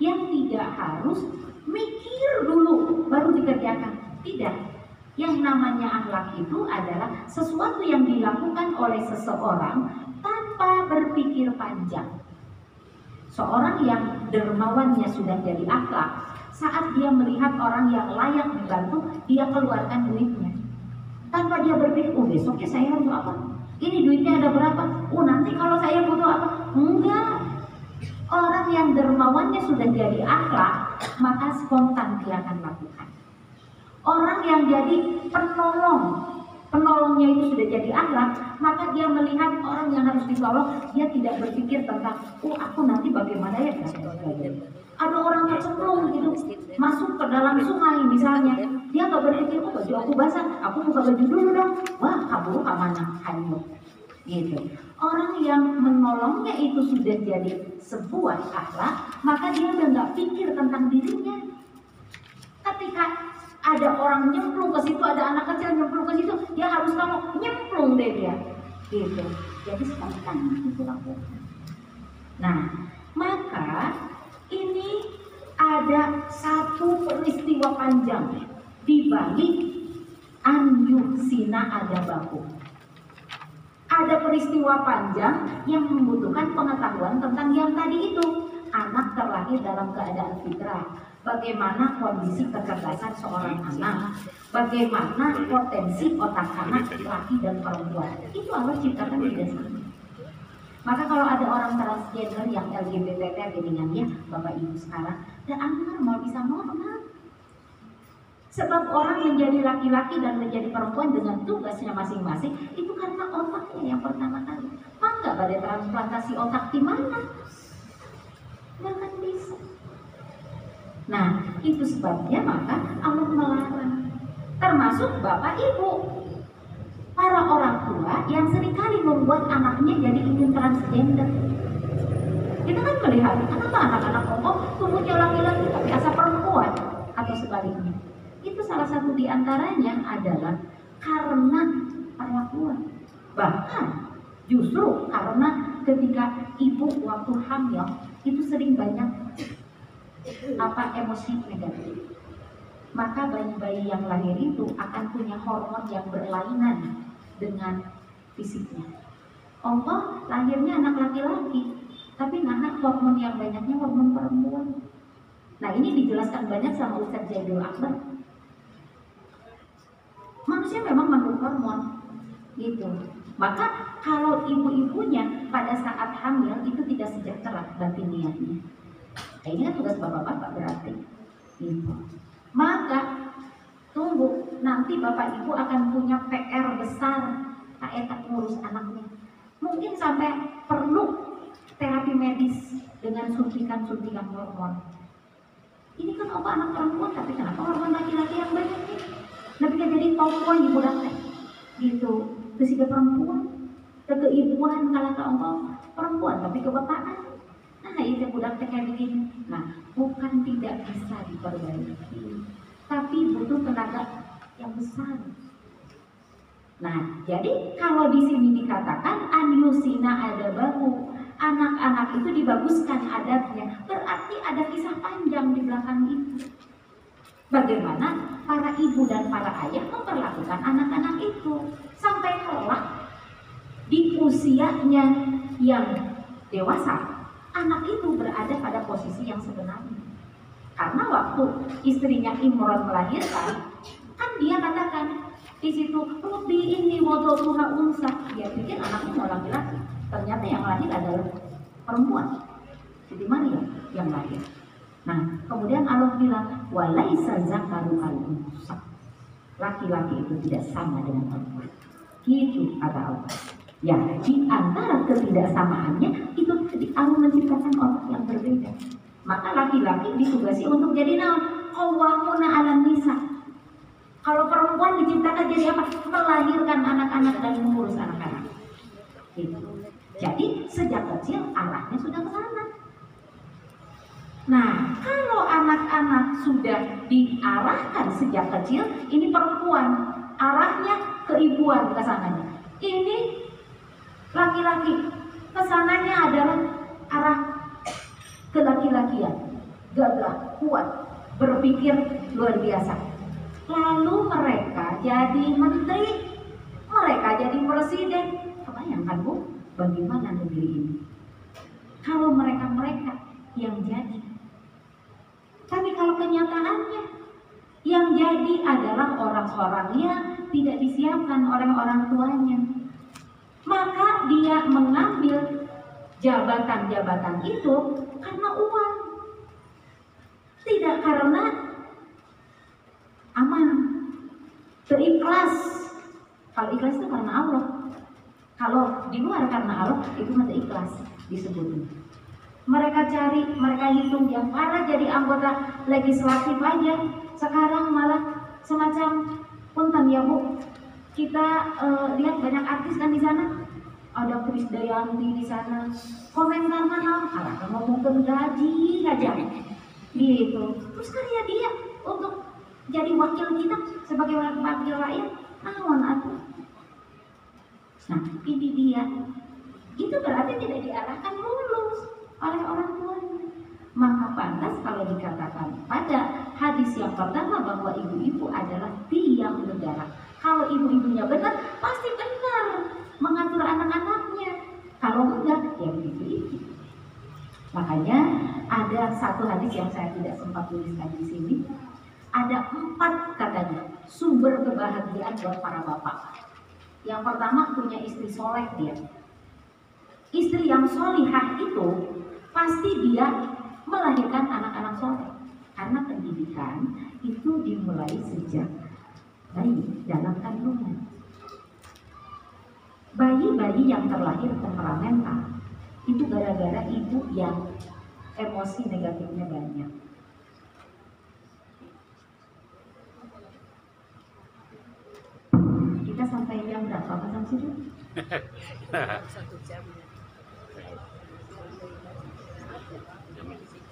yang tidak harus mikir dulu baru dikerjakan. Tidak. Yang namanya akhlak itu adalah sesuatu yang dilakukan oleh seseorang tanpa berpikir panjang. Seorang yang dermawannya sudah jadi akhlak, saat dia melihat orang yang layak dibantu, dia keluarkan duitnya. Tanpa dia berpikir, oh besoknya saya harus apa? Ini duitnya ada berapa? Oh nanti kalau saya butuh apa? Enggak. Orang yang dermawannya sudah jadi akhlak, maka spontan dia akan lakukan. Orang yang jadi penolongnya itu sudah jadi akhlak, maka dia melihat orang yang harus ditolong, dia tidak berpikir tentang, oh aku nanti bagaimana ya? Ada orang tercemplung gitu, masuk ke dalam sungai misalnya, dia nggak berpikir, oh baju aku basah, aku buka baju dulu dong, wah kabur ke mana, hanyut, gitu. Orang yang menolongnya itu sudah jadi sebuah akhlak, maka dia udah nggak pikir tentang dirinya. Ketika ada orang nyemplung ke situ, ada anak kecil nyemplung ke situ, dia harus tahu nyemplung deh dia, gitu. Jadi spontan itu lakukan. Nah, maka ini ada satu peristiwa panjang di balik an yuhsina adabahu. Ada peristiwa panjang yang membutuhkan pengetahuan tentang yang tadi itu. Anak terlahir dalam keadaan fitrah. Bagaimana kondisi kecerdasan seorang anak, bagaimana potensi otak anak laki dan perempuan. Itu Allah ciptakan tidak sama. Maka kalau ada orang transgender yang LGBT dengan dia, Bapak Ibu sekarang, dan anak mau bisa normal. Sebab orang yang jadi laki-laki dan menjadi perempuan dengan tugasnya masing-masing, itu karena otaknya yang pertama kali. Maka pada transplantasi otak di mana? Nggak akan bisa. Nah, itu sebabnya maka Allah melarang. Termasuk Bapak Ibu, para orang tua yang seringkali membuat anaknya jadi ingin transgender. Kita kan melihat, kenapa anak-anak kok tumbuhnya laki-laki tapi asal perempuan atau sebaliknya. Itu salah satu diantaranya adalah karena perlakuan. Bahkan justru karena ketika ibu waktu hamil itu sering banyak emosi negatif. Maka bayi-bayi yang lahir itu akan punya hormon yang berlainan dengan fisiknya. Allah lahirnya anak laki-laki, tapi anak hormon yang banyaknya hormon perempuan. Nah ini dijelaskan banyak sama Ustaz Jaidul Akbar. Manusia memang makhluk hormon, gitu. Maka kalau ibu-ibunya pada saat hamil itu tidak sejahtera batiniahnya. Nah, ini kan tugas bapak-bapak berarti. Gitu. Maka tunggu nanti bapak ibu akan punya PR besar kayak ngurus anaknya. Mungkin sampai perlu terapi medis dengan suntikan-suntikan hormon. Ini kan apa anak perempuan, tapi kenapa hormon laki-laki yang banyak nih? Tapi kan jadi tomboy ibu datang. Gitu. Terus ke perempuan, ke keibuan kalau ke Allah perempuan, tapi kebapaan. Nah itu budak kayak begini. Nah bukan tidak bisa diperbaiki, tapi butuh tenaga yang besar. Nah jadi kalau di sini dikatakan anyusina adabahu, anak-anak itu dibaguskan adabnya, berarti ada kisah panjang di belakang itu. Bagaimana para ibu dan para ayah memperlakukan anak-anak itu sampai kelak di usianya yang dewasa, anak itu berada pada posisi yang sebenarnya. Karena waktu istrinya Imran melahirkan, kan dia katakan di situ, Rubi ini wada'tuha unsa. Dia pikir anaknya mau laki-laki, ternyata yang lahir adalah perempuan. Siti Maryam yang lahir. Nah, kemudian Allah bilang, walaisa zakaru al-unsa. Laki-laki itu tidak sama dengan perempuan. Gitu kata Allah. Ya, di antara ketidaksamaannya itu Allah menciptakan orang yang berbeda. Maka laki-laki ditugasi untuk jadi naon? Qawwamuna 'alan nisa. Kalau perempuan diciptakan jadi apa? Melahirkan anak-anak dan mengurus anak-anak. Gitu. Jadi sejak kecil arahnya sudah ke sana. Nah, kalau anak-anak sudah diarahkan sejak kecil, ini perempuan, arahnya keibuan ke sananya. Ini laki-laki, ke kesananya adalah arah kelaki-lakian, gagah, kuat, berpikir luar biasa. Lalu mereka jadi menteri, mereka jadi presiden. Kebayangkan Bu, bagaimana negeri ini kalau mereka-mereka yang jadi. Tapi kalau kenyataannya yang jadi adalah orang-orang yang tidak disiapkan oleh orang tuanya, maka dia mengambil jabatan-jabatan itu karena uang, tidak karena aman, berikhlas. Kalau ikhlas itu karena Allah. Kalau di luar karena Allah, itu mata ikhlas disebutnya. Mereka cari, mereka hitung yang para jadi anggota legislatif aja. Sekarang malah semacam punten ya Bu. Kita lihat banyak artis kan di sana. Ada Krisdayanti di sana. Komentar mana? Kalau ngomongin gaji aja. Gitu. Terus karya dia untuk jadi wakil kita sebagai wakil rakyat, naon atuh. Nah, ini dia. Itu berarti tidak diarahkan lulus oleh orang tuanya. Maka pantas kalau dikatakan pada hadis yang pertama bahwa ibu-ibu adalah tiang negara. Kalau ibu-ibunya benar, pasti benar mengatur anak-anaknya. Kalau enggak, ya begitu. Makanya ada satu hadis yang saya tidak sempat tuliskan di sini. Ada 4 katanya sumber kebahagiaan buat para bapak. Yang pertama, punya istri soleh dia. Istri yang solihah itu pasti dia melahirkan anak-anak soleh. Karena pendidikan itu dimulai sejak bayi dalam kandungan. Bayi-bayi yang terlahir temperamental itu gara-gara ibu yang emosi negatifnya banyak. Kita sampai jam berapa Pak Samsudin? 1 jam.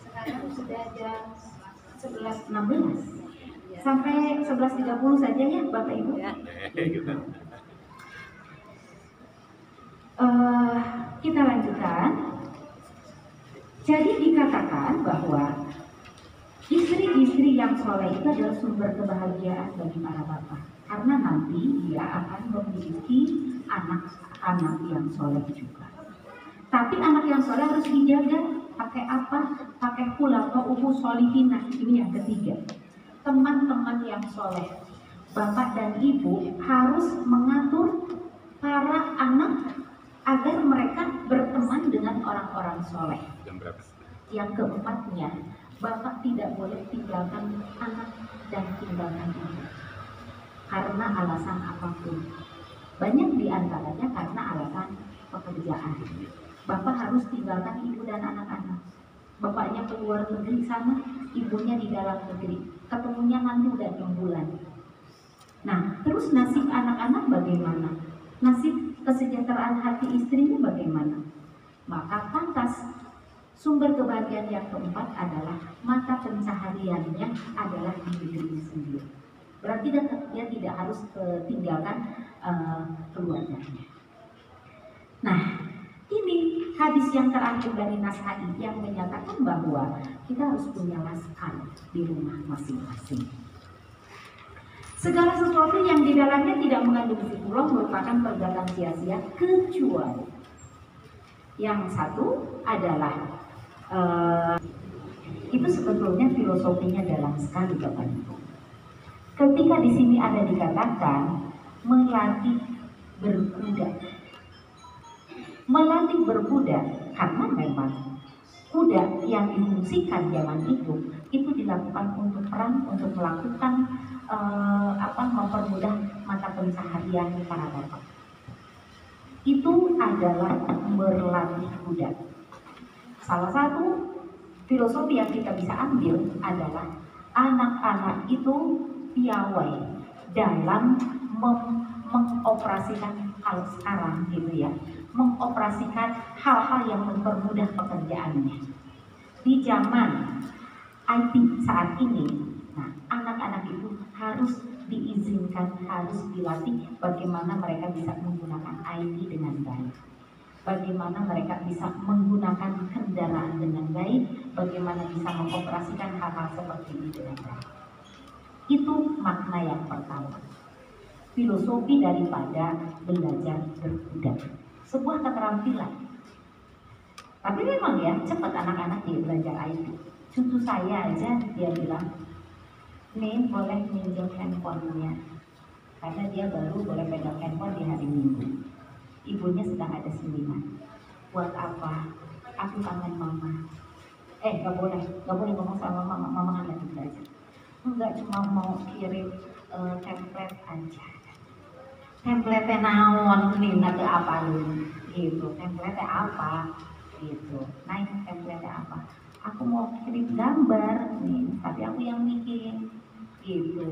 Sekarang sudah jam 11.16. Sampai 11.30 saja ya Bapak Ibu. Ya. Kita lanjutkan. Jadi dikatakan bahwa istri-istri yang soleh itu adalah sumber kebahagiaan bagi para bapak. Karena nanti dia akan memiliki anak-anak yang soleh juga. Tapi anak yang soleh harus dijaga. Pakai apa? Pakai khulafa solihinah. Ini yang ketiga. Teman-teman yang soleh, bapak dan ibu harus mengatur para anak agar mereka berteman dengan orang-orang soleh. Yang keempatnya, bapak tidak boleh tinggalkan anak dan tinggalkan ibu karena alasan apapun. Banyak diantaranya karena alasan pekerjaan. Bapak harus tinggalkan ibu dan anak-anak. Bapaknya keluar negeri sana, ibunya di dalam negeri. Ketemunya nanti udah 6 bulan. Nah, terus nasib anak-anak bagaimana? Nasib kesejahteraan hati istrinya bagaimana? Maka pantas sumber kebahagiaan yang keempat adalah mata pencahariannya adalah di negerinya sendiri. Berarti dia tidak harus tinggalkan keluarganya. Nah, ini hadis yang terakhir dari Nasai yang menyatakan bahwa kita harus punya laskar di rumah masing-masing. Segala sesuatu yang di dalamnya tidak mengandung zikrullah merupakan perbuatan sia-sia kecuali yang satu adalah itu sebetulnya filosofinya dalam sekali Bapak Ibu. Ketika di sini ada dikatakan melatih berkuda. Melatih berkuda karena memang kuda yang difungsikan zaman itu dilakukan untuk perang, untuk melakukan mempermudah mata pencaharian para bapak. Itu adalah berlatih kuda. Salah satu filosofi yang kita bisa ambil adalah anak-anak itu piawai dalam mengoperasikan hal sekarang gitu ya, mengoperasikan hal-hal yang mempermudah pekerjaannya di zaman IT saat ini. Nah, anak-anak itu harus diizinkan, harus dilatih bagaimana mereka bisa menggunakan IT dengan baik, bagaimana mereka bisa menggunakan kendaraan dengan baik, bagaimana bisa mengoperasikan hal-hal seperti ini dengan baik. Itu makna yang pertama. Filosofi daripada belajar berkuda, sebuah keterampilan. Tapi memang ya cepat anak-anak dia belajar IT. Cucu saya aja dia bilang, "Nih boleh minjem handphonenya," karena dia baru boleh pegang handphone di hari Minggu. Ibunya sedang ada seminar. "Buat apa? Aku kangen mama." Gak boleh ngomong sama mama. Mama kan lagi belajar. Enggak, cuma mau kirim template aja. Template naon nih, nanti apa lu? Gitu. Template apa? Gitu. Nah, ini template apa? Aku mau kirim gambar nih, tapi aku yang bikin. Gitu.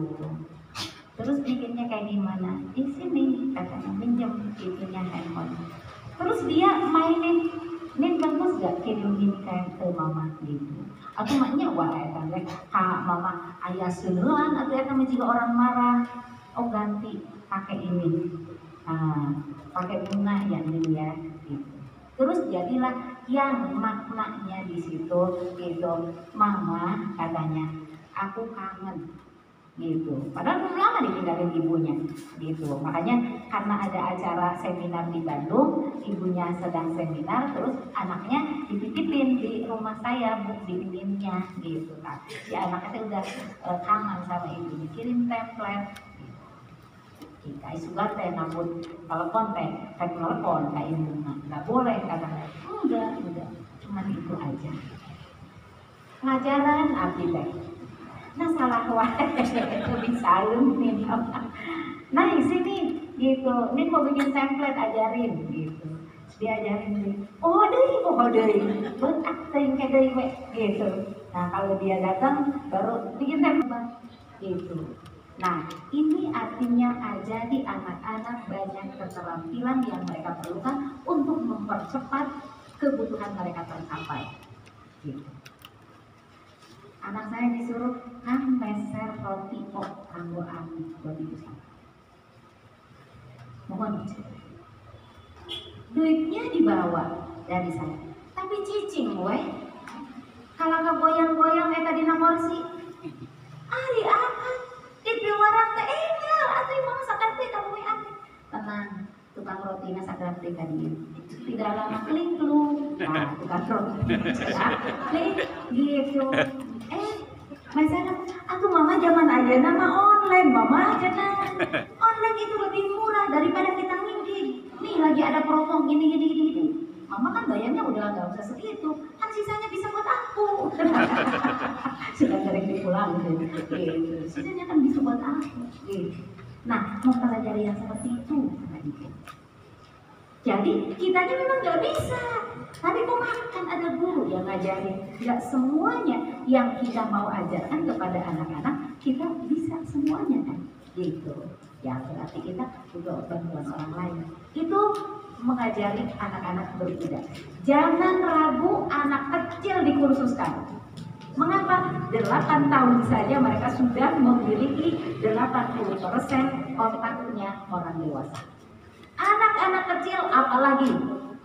Terus bikinnya kayak gimana? Di sini katanya pinjam itunya handphone. Terus dia mainin, "Nih bagus gak kirim ini kayak ke mama?" Gitu. Aku maknya wah kan kak mama ayah senuan atau akan juga orang marah. Oh ganti pakai ini. Pakai bunga yang ini ya. Gitu. Terus jadilah yang maknanya di situ gitu. "Mama," katanya, "aku kangen." Gitu. Padahal belum lama ditinggalin ibunya gitu. Makanya karena ada acara seminar di Bandung, ibunya sedang seminar, terus anaknya dititipin di rumah saya, Bu, dipimpinnya gitu kan. Si anaknya udah kangen sama ibu, dikirim template. Kita sudah teh namun telepon teh, telepon kayak ini nggak boleh katanya. Udah, cuman itu aja. Pelajaran abdi teh. Nah salah wae lebih salum nih. Nah di sini gitu, ini mau bikin template ajarin gitu. Diajarin nih. Oh deh, berakting kayak dari gitu. Nah kalau dia datang baru bikin template gitu. Nah, ini artinya ajari anak-anak banyak keterampilan yang mereka perlukan untuk mempercepat kebutuhan mereka tercapai. Gitu. Anak saya disuruh meser roti kanggo ami buat ibu saya. Mohon duitnya dibawa dari saya, tapi cicing weh. Kalau kegoyang-goyang tadi na kursi, ari apa? Di warang teh engel atuh mah sakarte kamu ame. Tenang, tukang rotina sakarte ka dieu. Tidak lama kling-klung. Nah, tukang roti. Kling gitu. Misalnya, aku mama zaman ayeuna mah online, mama jangan. Online itu lebih murah daripada kita ngintip. Nih lagi ada promo gini. Mama kan bayarnya udah nggak usah segitu, kan sisanya bisa buat aku. Sudah sering dipulang gitu. Sisanya kan bisa buat aku. Gitu. Nah, mau pelajari yang seperti itu. Jadi kitanya memang nggak bisa, tapi kan ada guru yang ngajarin. Nggak semuanya yang kita mau ajarkan kepada anak-anak kita bisa semuanya kan, gitu. Ya berarti kita juga bantuan orang lain. Itu mengajari anak-anak berkuda. Jangan ragu anak kecil dikursuskan. Mengapa? 8 tahun saja mereka sudah memiliki 80% otaknya orang dewasa. Anak-anak kecil apalagi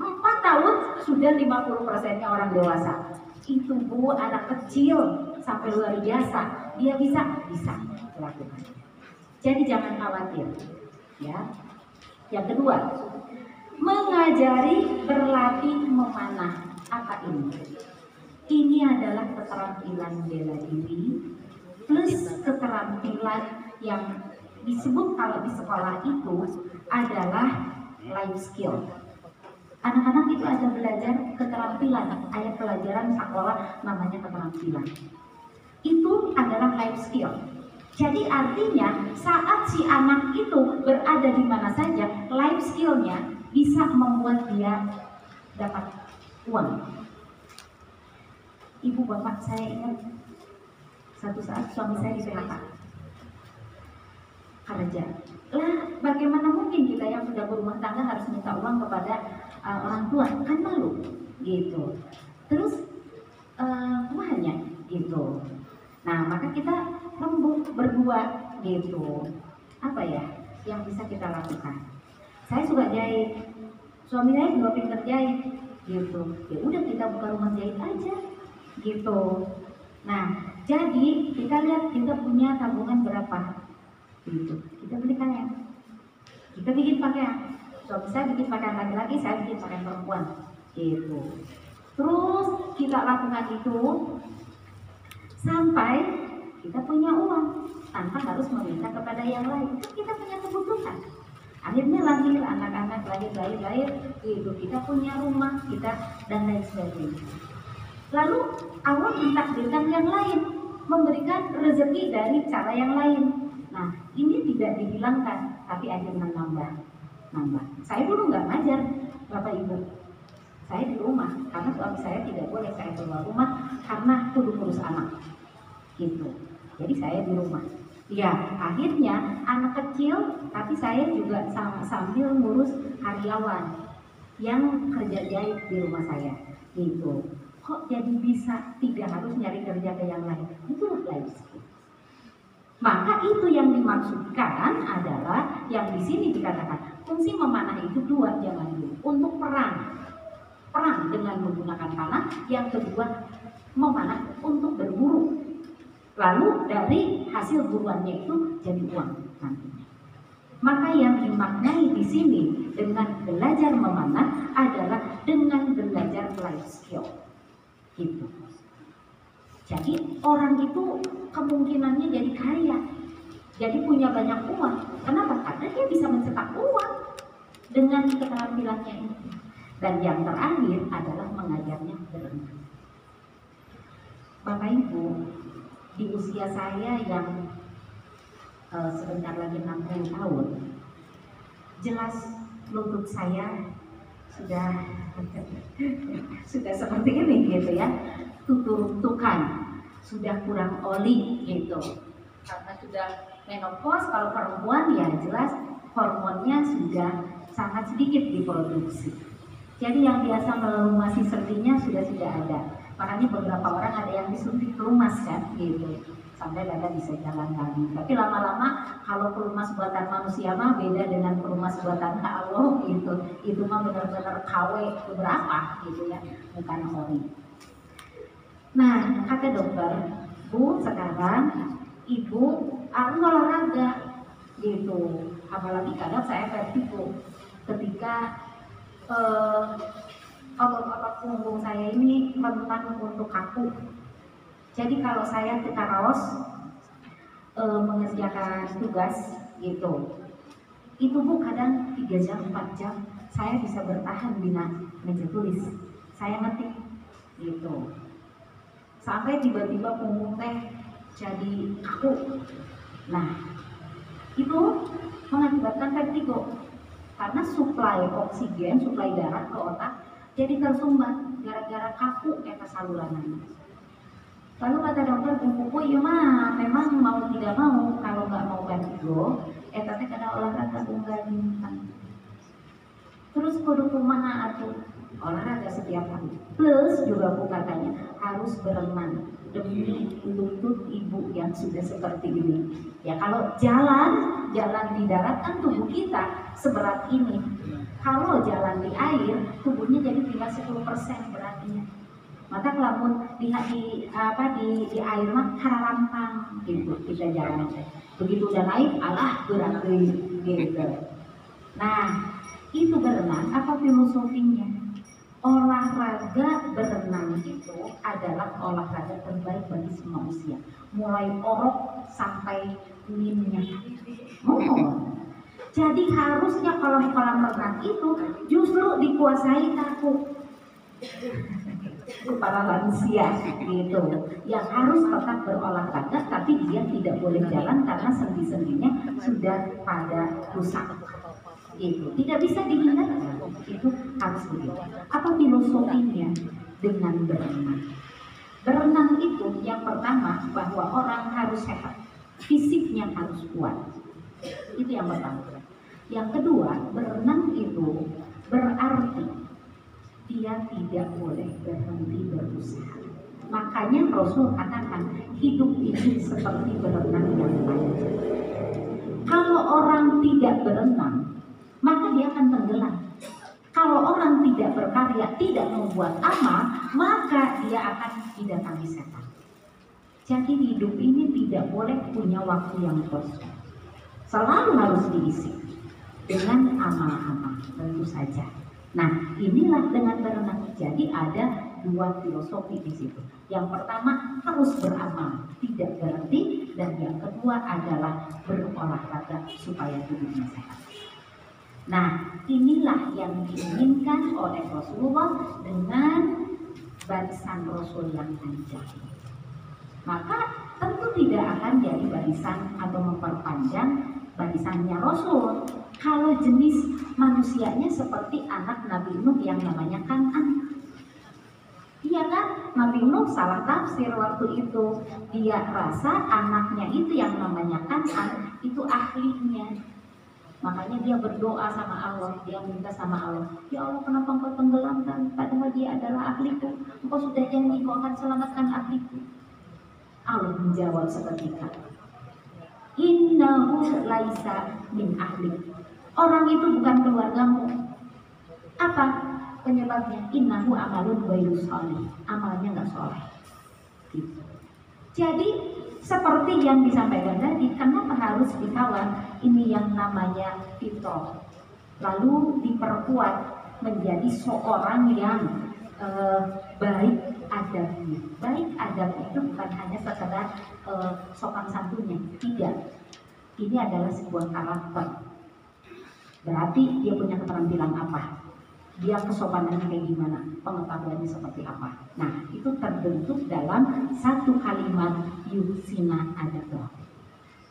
4 tahun sudah 50%-nya orang dewasa. Itu Bu, anak kecil sampai luar biasa. Dia bisa lakukan. Jadi jangan khawatir. Ya. Yang kedua, mengajari berlatih memanah. Apa ini? Ini adalah keterampilan bela diri plus keterampilan yang disebut kalau di sekolah itu adalah life skill. Anak-anak itu ada belajar keterampilan, ada pelajaran sekolah namanya keterampilan. Itu adalah life skill. Jadi artinya saat si anak itu berada di mana saja, life skillnya bisa membuat dia dapat uang. Ibu bapak saya ingat satu saat suami saya di PHK kerja. Lah bagaimana mungkin kita yang sudah berumah tangga harus minta uang kepada orang tua, kan malu gitu. Terus kumahannya gitu. Nah maka kita lembut berdua gitu. Apa ya yang bisa kita lakukan? Saya suka jahit. suami saya juga pinter jahit gitu. Ya udah kita buka rumah jahit aja gitu. Nah, jadi kita lihat kita punya tabungan berapa gitu. Kita beli kain, kita bikin pakaian. Suami saya bikin pakaian laki-laki, saya bikin pakaian perempuan gitu. Terus kita lakukan itu sampai kita punya uang tanpa harus meminta kepada yang lain. Kan kita punya kebutuhan. Akhirnya lahir anak-anak, lahir gitu. Kita punya rumah kita dan lain sebagainya. Lalu Allah mentakdirkan yang lain, memberikan rezeki dari cara yang lain. Nah, ini tidak dihilangkan, tapi akhirnya nambah. Saya dulu nggak ngajar Bapak Ibu. Saya di rumah karena suami saya tidak boleh saya keluar rumah karena kudu ngurus anak. Gitu. Jadi saya di rumah. Ya, akhirnya anak kecil, tapi saya juga sambil ngurus karyawan yang kerja jahit di rumah saya. Gitu. Kok jadi bisa tidak harus nyari kerja ke yang lain? Itu life skill. Maka itu yang dimaksudkan adalah yang di sini dikatakan fungsi memanah itu dua, jangan dulu. Untuk perang dengan menggunakan panah, yang kedua memanah untuk berburu. Lalu dari hasil buruannya itu jadi uang nantinya. Maka yang dimaknai di sini dengan belajar memanah adalah dengan belajar life skill. Gitu. Jadi orang itu kemungkinannya jadi kaya, jadi punya banyak uang. Kenapa? Karena dia bisa mencetak uang dengan keterampilannya itu. Dan yang terakhir adalah mengajarnya berenang. Bapak Ibu, di usia saya yang sebentar lagi 60 tahun, jelas lutut saya sudah seperti ini gitu ya, tutur-tukan, sudah kurang oli gitu. Karena sudah menopause, kalau perempuan ya jelas hormonnya sudah sangat sedikit diproduksi. Jadi yang biasa melumasi sendinya sudah tidak ada. Makanya beberapa orang ada yang disuntik pelumas kan gitu, sampai dada bisa jalan lagi. Tapi lama-lama kalau pelumas buatan manusia mah beda dengan pelumas buatan Allah gitu. Itu mah benar-benar KW beberapa gitu ya, bukan ori. Nah, kata dokter, Bu, sekarang Ibu harus olahraga gitu. Apalagi kadang saya vertigo ketika otot-otot punggung saya ini rentan untuk kaku. Jadi kalau saya ke karaos mengerjakan tugas gitu, itu Bu kadang 3 jam 4 jam saya bisa bertahan di meja tulis. Saya ngetik gitu. Sampai tiba-tiba punggung teh jadi kaku. Nah, itu mengakibatkan vertigo. Karena suplai oksigen, suplai darah ke otak jadi tersumbat gara-gara kaku eta salurannya. Lalu kata dokter, buku ya mah memang mau tidak mau, kalau nggak mau vertigo, eta teh kada olahraga unggal dintang. Terus kudu kumaha atuh? Olahraga setiap hari. Plus juga Bu katanya harus berenang demi lutut Ibu yang sudah seperti ini. Ya kalau jalan di darat kan tubuh kita seberat ini. Kalau jalan di air, tubuhnya jadi tinggal 10% beratnya. Maka kalaupun di air mah haralampang gitu kita jalan. Begitu udah naik, alah berat gitu. Nah, itu berenang apa filosofinya? Olahraga berenang itu adalah olahraga terbaik bagi semua usia, mulai orok sampai minnya. Jadi harusnya kolam-kolam renang itu justru dikuasai kaku para lansia gitu, yang harus tetap berolahraga tapi dia tidak boleh jalan karena sendi-sendinya sudah pada rusak. Itu tidak bisa dihindarkan, itu harus begitu. Apa filosofinya dengan berenang? Berenang itu yang pertama bahwa orang harus sehat, fisiknya harus kuat. Itu yang pertama. Yang kedua, berenang itu berarti dia tidak boleh berhenti berusaha. Makanya Rasul katakan hidup ini seperti berenang yang panjang. Kalau orang tidak berenang, maka dia akan tenggelam. Kalau orang tidak berkarya, tidak membuat amal, maka dia akan didatangi setan. Jadi hidup ini tidak boleh punya waktu yang kosong. Selalu harus diisi dengan amal-amal, tentu saja. Nah, inilah dengan berenang. Jadi ada dua filosofi di situ. Yang pertama harus beramal, tidak berhenti, dan yang kedua adalah berolahraga supaya tubuhnya sehat. Nah, inilah yang diinginkan oleh Rasulullah dengan barisan Rasul yang panjang. Maka tentu tidak akan jadi barisan atau memperpanjang barisannya Rasul kalau jenis manusianya seperti anak Nabi Nuh yang namanya Kan'an. Iya kan? Nabi Nuh salah tafsir waktu itu. Dia rasa anaknya itu yang namanya Kan'an itu ahlinya. Makanya dia berdoa sama Allah, dia minta sama Allah, ya Allah kenapa engkau tenggelamkan, padahal dia adalah ahliku, engkau sudah janji kau akan selamatkan ahliku. Allah menjawab seketika, innahu laisa min ahlik, orang itu bukan keluargamu. Apa penyebabnya? Innahu amalun ghairu sholih, amalnya nggak soleh. Gitu. Jadi seperti yang disampaikan tadi, kenapa harus dikawal? Ini yang namanya fitrah. Lalu diperkuat menjadi seorang yang baik adabnya. Baik adab itu bukan hanya sekedar sopan santunnya, tidak. Ini adalah sebuah karakter. Berarti dia punya keterampilan apa? Dia kesopanannya kayak gimana, pengetahuannya seperti apa. Nah, itu terbentuk dalam satu kalimat yusina adabah.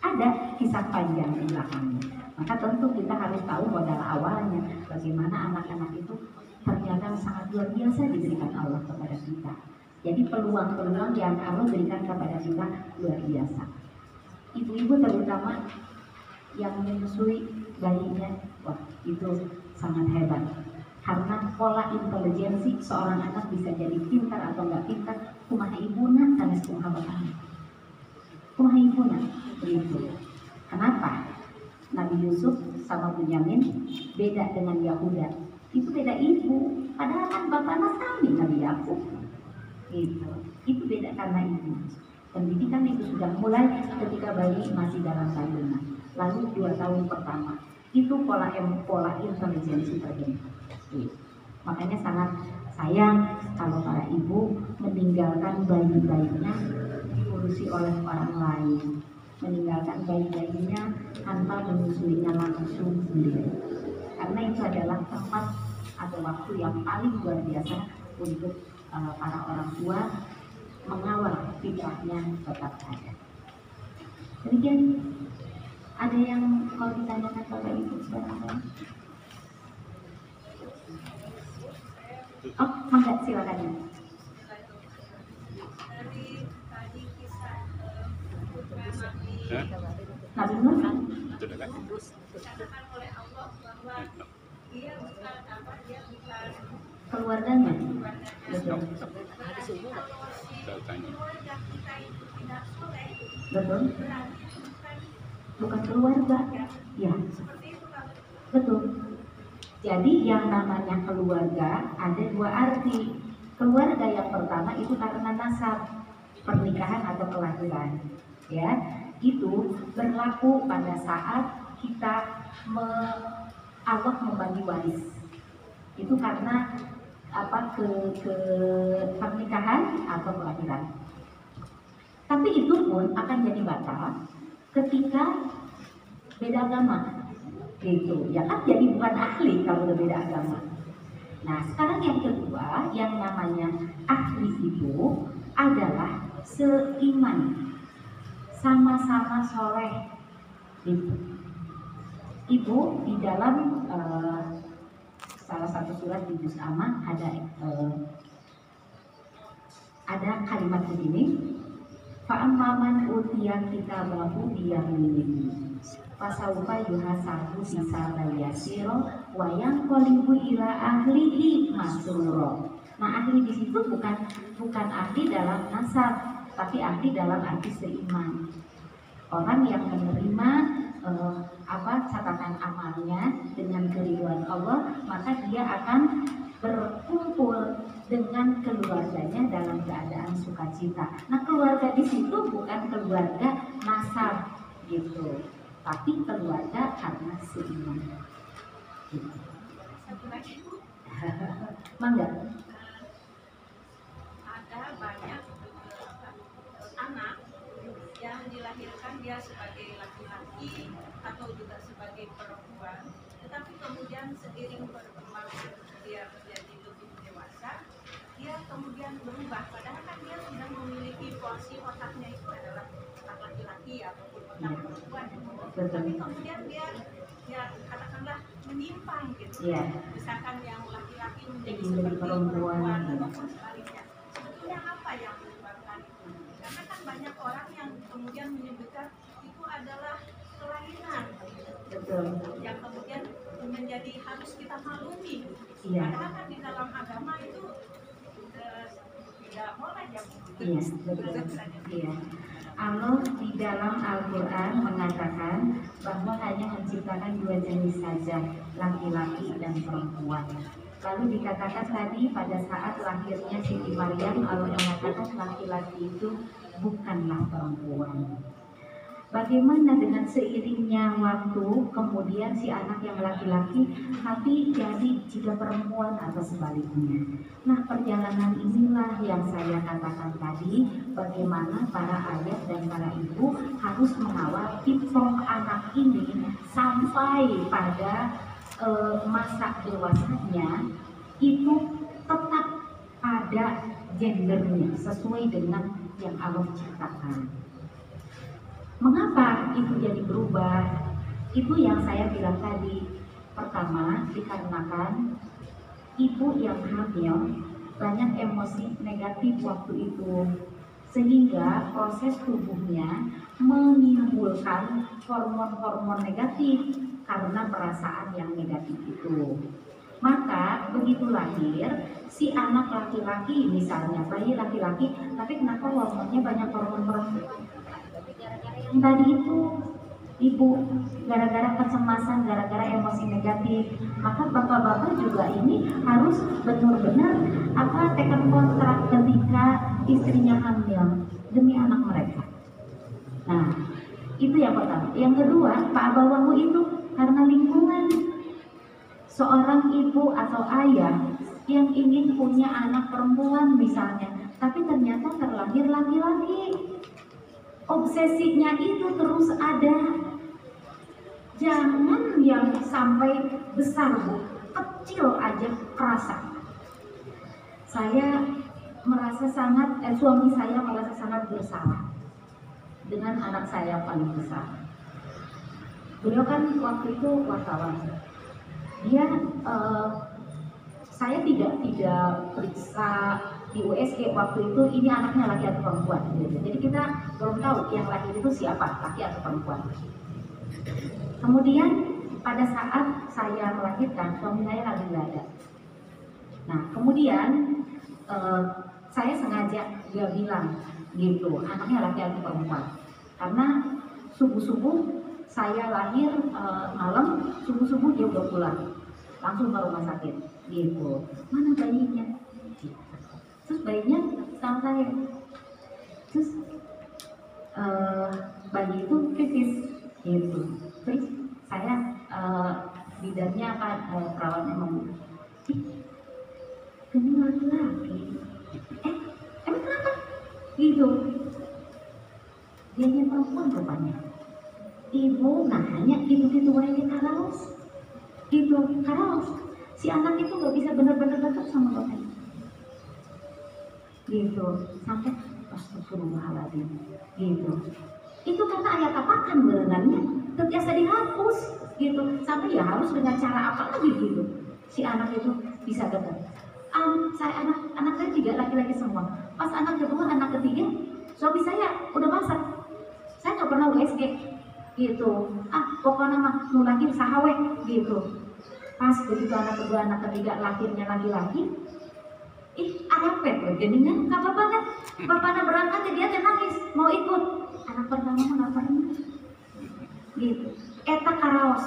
Ada kisah panjang di belakangnya. Maka tentu kita harus tahu modal awalnya, bagaimana anak-anak itu ternyata sangat luar biasa diberikan Allah kepada kita. Jadi peluang-peluang yang Allah berikan kepada kita luar biasa. Ibu-ibu terutama yang menyusui bayinya, wah itu sangat hebat. Karena pola intelijensi seorang anak bisa jadi pintar atau nggak pintar, kumaha ibuna sanes kumaha bapakna. Kumaha ibuna, begitu. Kenapa? Nabi Yusuf sama Bunyamin beda dengan Yahuda. Itu beda ibu, padahal kan bapaknya sami Nabi Yakub. Itu beda karena ibu. Pendidikan itu sudah mulai ketika bayi masih dalam kandungan. Lalu 2 tahun pertama itu pola intelijensi terbentuk. Makanya sangat sayang kalau para ibu meninggalkan bayi-bayinya diurusi oleh orang lain, meninggalkan bayi-bayinya tanpa menyusuinya langsung sendiri, karena itu adalah tempat atau waktu yang paling luar biasa untuk para orang tua mengawal fitrahnya tetap ada. Demikian. Ada yang mau ditanyakan Bapak Ibu sebenarnya? Oh, mangga silakan ya. Nabi Nuh keluarganya, betul. Betul. Bukan keluarga, ya. Betul. Jadi yang namanya keluarga ada 2 arti. Keluarga yang pertama itu karena nasab, pernikahan atau kelahiran, ya. Itu berlaku pada saat kita Allah membagi waris. Itu karena ke pernikahan atau kelahiran. Tapi itu pun akan jadi batal ketika beda agama, gitu. Ya kan jadi bukan ahli kalau udah beda agama. Nah, sekarang yang kedua, yang namanya ahli itu adalah seiman, sama-sama soleh. Gitu. Ibu di dalam salah satu surat di Juz Amma ada kalimat begini. Fa'amman utiya kitabahu biyaminihi fasawfa yuhasabu hisaban yasira wa yanqalibu ila ahlihi masrura. Nah, ahli di situ bukan ahli dalam nasab, tapi ahli dalam arti seiman. Orang yang menerima catatan amalnya dengan keridhaan Allah, maka dia akan berkumpul dengan keluarganya dalam keadaan sukacita. Nah, keluarga di situ bukan keluarga nasab gitu, tapi keluarga karena seiman. Gitu. Satu lagi Bu, Mangga. ada banyak anak yang dilahirkan dia sebagai laki-laki atau juga sebagai perempuan, tetapi kemudian seiring perkembangan dia menjadi lebih dewasa, dia kemudian berubah, padahal kan dia sudah memiliki porsi otaknya itu adalah otak laki-laki ataupun otak perempuan, tapi kemudian dia ya katakanlah menyimpang gitu. Misalkan yang laki-laki menjadi seperti perempuan ataupun sebaliknya. Sebetulnya apa yang menyebabkan itu? Karena kan banyak orang yang kemudian menyebutkan itu adalah kelainan, Betul. yang kemudian menjadi harus kita maklumi. Iya. Padahal kan di dalam agama itu tidak boleh yang Iya, betul. Iya. Allah di dalam Al-Quran mengatakan bahwa hanya menciptakan dua jenis saja, laki-laki dan perempuan. Lalu dikatakan tadi pada saat lahirnya Siti Maryam, Allah mengatakan laki-laki itu bukanlah perempuan. Bagaimana dengan seiringnya waktu, kemudian si anak yang laki-laki tapi jadi juga perempuan atau sebaliknya. Nah, perjalanan inilah yang saya katakan tadi, bagaimana para ayah dan para ibu harus mengawal fitrah anak ini sampai pada masa dewasanya itu tetap ada gendernya sesuai dengan yang Allah ciptakan. Mengapa itu jadi berubah? Itu yang saya bilang tadi. Pertama, dikarenakan ibu yang hamil banyak emosi negatif waktu itu, sehingga proses tubuhnya menimbulkan hormon-hormon negatif karena perasaan yang negatif itu. Maka begitu lahir si anak laki-laki, misalnya bayi laki-laki, tapi kenapa hormonnya banyak hormon perempuan? Yang tadi itu ibu gara-gara kecemasan, gara-gara emosi negatif, maka bapak-bapak juga ini harus benar-benar tekan kontrak ketika istrinya hamil demi anak mereka. Nah, itu yang pertama. Yang kedua, Pak Bawamu itu karena lingkungan. Seorang ibu atau ayah yang ingin punya anak perempuan misalnya, tapi ternyata terlahir laki-laki. Obsesinya itu terus ada. Jangan yang sampai besar, Bu, kecil aja kerasa. Saya merasa suami saya merasa sangat bersalah dengan anak saya paling besar. Beliau kan waktu itu wartawan. Dia saya tidak periksa di USG waktu itu ini anaknya laki atau perempuan gitu. Jadi kita belum tahu yang lahir itu siapa, laki atau perempuan. Kemudian pada saat saya melahirkan, suami saya lagi nggak ada. Nah, kemudian saya sengaja dia bilang gitu, anaknya laki atau perempuan. Karena subuh-subuh saya lahir malam, subuh-subuh dia udah pulang, langsung ke rumah sakit gitu. Mana bayinya? Terus bayinya sama saya. Terus bayi itu kritis gitu. Terus saya bidannya perawatnya ngomong, ini laki-laki. Emang kenapa? Gitu. Dianya perempuan rupanya. Ibu nanya itu aja karaos. Gitu, karaos. Si anak itu nggak bisa benar-benar dekat sama bapaknya. Gitu, sampai astagfirullahaladzim. Gitu. Itu karena ayat apakan berenangnya terbiasa dihapus gitu, sampai ya harus dengan cara apa lagi gitu si anak itu bisa dekat. Anak saya tiga laki-laki semua. Pas anak kedua, anak ketiga, suami saya udah masak. Saya nggak pernah USG gitu. Pokoknya mah nu lagi sahawe gitu. Pas begitu anak kedua, anak ketiga lahirnya laki-laki, arepet loh geningan apa banget. Bapaknya berangkat dia nangis mau ikut. Anak pertama mah nggak pernah gitu. eta karaos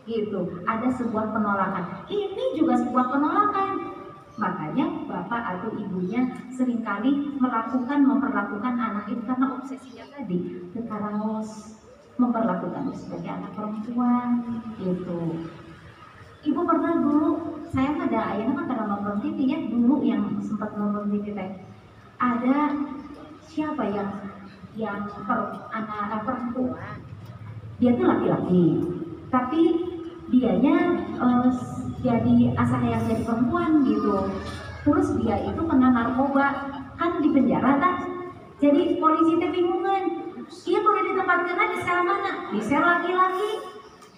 gitu. Ada sebuah penolakan. Ini juga sebuah penolakan. Makanya bapak atau ibunya seringkali memperlakukan anak itu karena obsesinya tadi ke karaos, memperlakukan sebagai anak perempuan gitu. Ibu pernah dulu, saya ada ayahnya kan karena nonton TV ya, dulu yang sempat nonton TV teh ada siapa yang anak perempuan, dia tuh laki-laki tapi dianya jadi asal yang jadi perempuan gitu. Terus dia itu kena narkoba, kan di penjara kan, jadi polisi teh bingungan dia boleh ditempatkan di sel mana, di sel laki-laki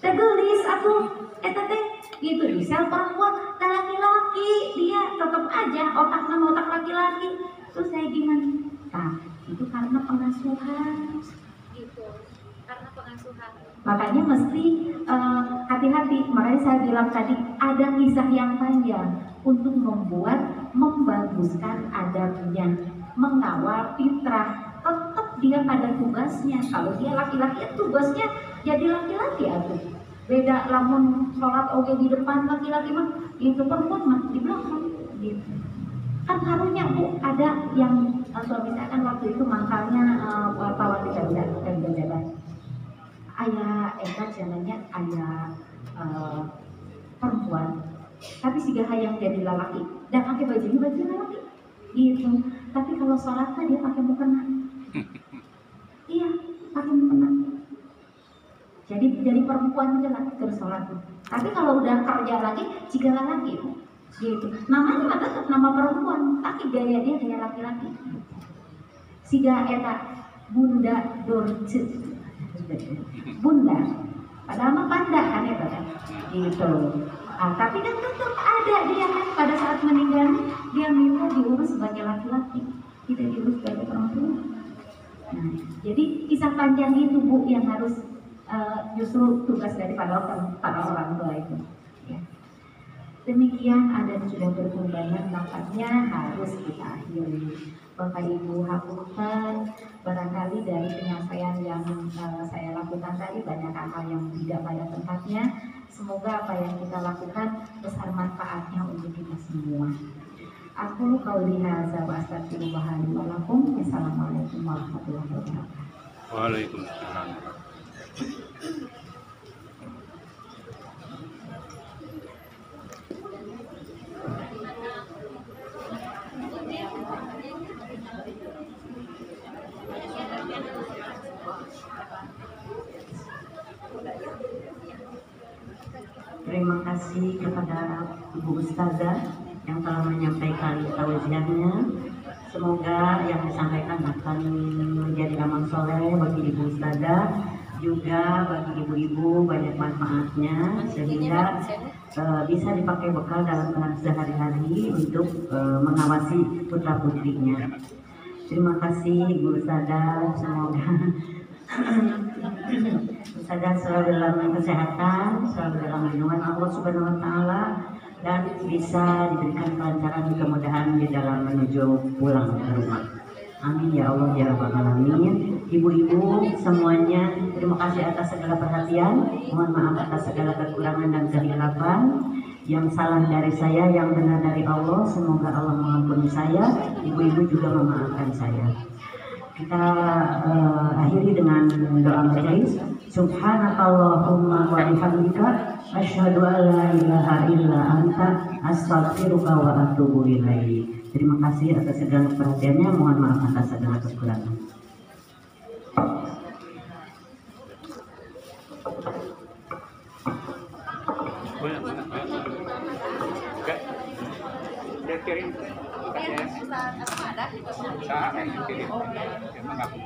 tegelis aku teh gitu, di sel perempuan dan laki-laki dia tetap aja otak laki-laki. Terus saya gimana? Nah, itu karena pengasuhan gitu, karena pengasuhan. Makanya mesti hati-hati. Makanya saya bilang tadi ada kisah yang panjang untuk membaguskan adabnya, mengawal fitrah. Tetap dia pada tugasnya. Kalau dia laki-laki, tugasnya jadi laki-laki atuh. Beda lamun sholat oge di depan laki-laki mah, itu perempuan mah di belakang gitu. Kan harusnya Bu ada yang suami saya kan waktu itu mangkalnya wartawan di Jabat. Ayah jalannya ayah perempuan, tapi si yang jadi lelaki dan pakai baju lelaki gitu. Tapi kalau sholat dia pakai mukena. Iya, pakai mukena. Jadi perempuan aja lah terus sholat. Tapi kalau udah kerja lagi, jika lelaki gitu. Namanya tetap nama perempuan, tapi gaya dia gaya laki-laki. Siga eta Bunda Dorce. Bunda, padahal mah panda kan ya kan, gitu. Tapi kan tetap ada dia kan pada saat meninggal dia minta diurus sebagai laki-laki, tidak diurus sebagai perempuan. Nah, jadi kisah panjang itu Bu yang harus justru tugas daripada para orang tua itu. Ya. Demikian ada sudah berkumbangan, nampaknya harus kita akhiri. Bapak Ibu haturkan, barangkali dari penyampaian yang saya lakukan tadi banyak hal yang tidak pada tempatnya. Semoga apa yang kita lakukan besar manfaatnya untuk kita semua. Aku qauli hadza wa astaghfirullah li wa lakum. Wassalamualaikum warahmatullahi wabarakatuh. Waalaikumsalam. Terima kasih kepada Ibu Ustazah yang telah menyampaikan tausiahnya. Semoga yang disampaikan akan menjadi amal soleh bagi Ibu Ustazah, juga bagi ibu-ibu banyak manfaatnya sehingga bisa dipakai bekal dalam sehari-hari untuk mengawasi putra putrinya. Terima kasih Ibu Ustazah, semoga Ustazah selalu dalam kesehatan, selalu dalam lindungan Allah Subhanahu wa Ta'ala, dan bisa diberikan kelancaran kemudahan di dalam menuju pulang ke rumah. Amin ya Allah ya Rabbal Alamin. Ibu-ibu semuanya, terima kasih atas segala perhatian. Mohon maaf atas segala kekurangan dan kehilapan. Yang salah dari saya, yang benar dari Allah. Semoga Allah mengampuni saya. Ibu-ibu juga memaafkan saya. Kita akhiri dengan doa majelis. Subhanakallahumma wa bihamdika asyhadu an la ilaha illa anta astaghfiruka wa atubu ilaik. Terima kasih atas segala perhatiannya. Mohon maaf atas segala kekurangan. Udah kirim ada. Emang aku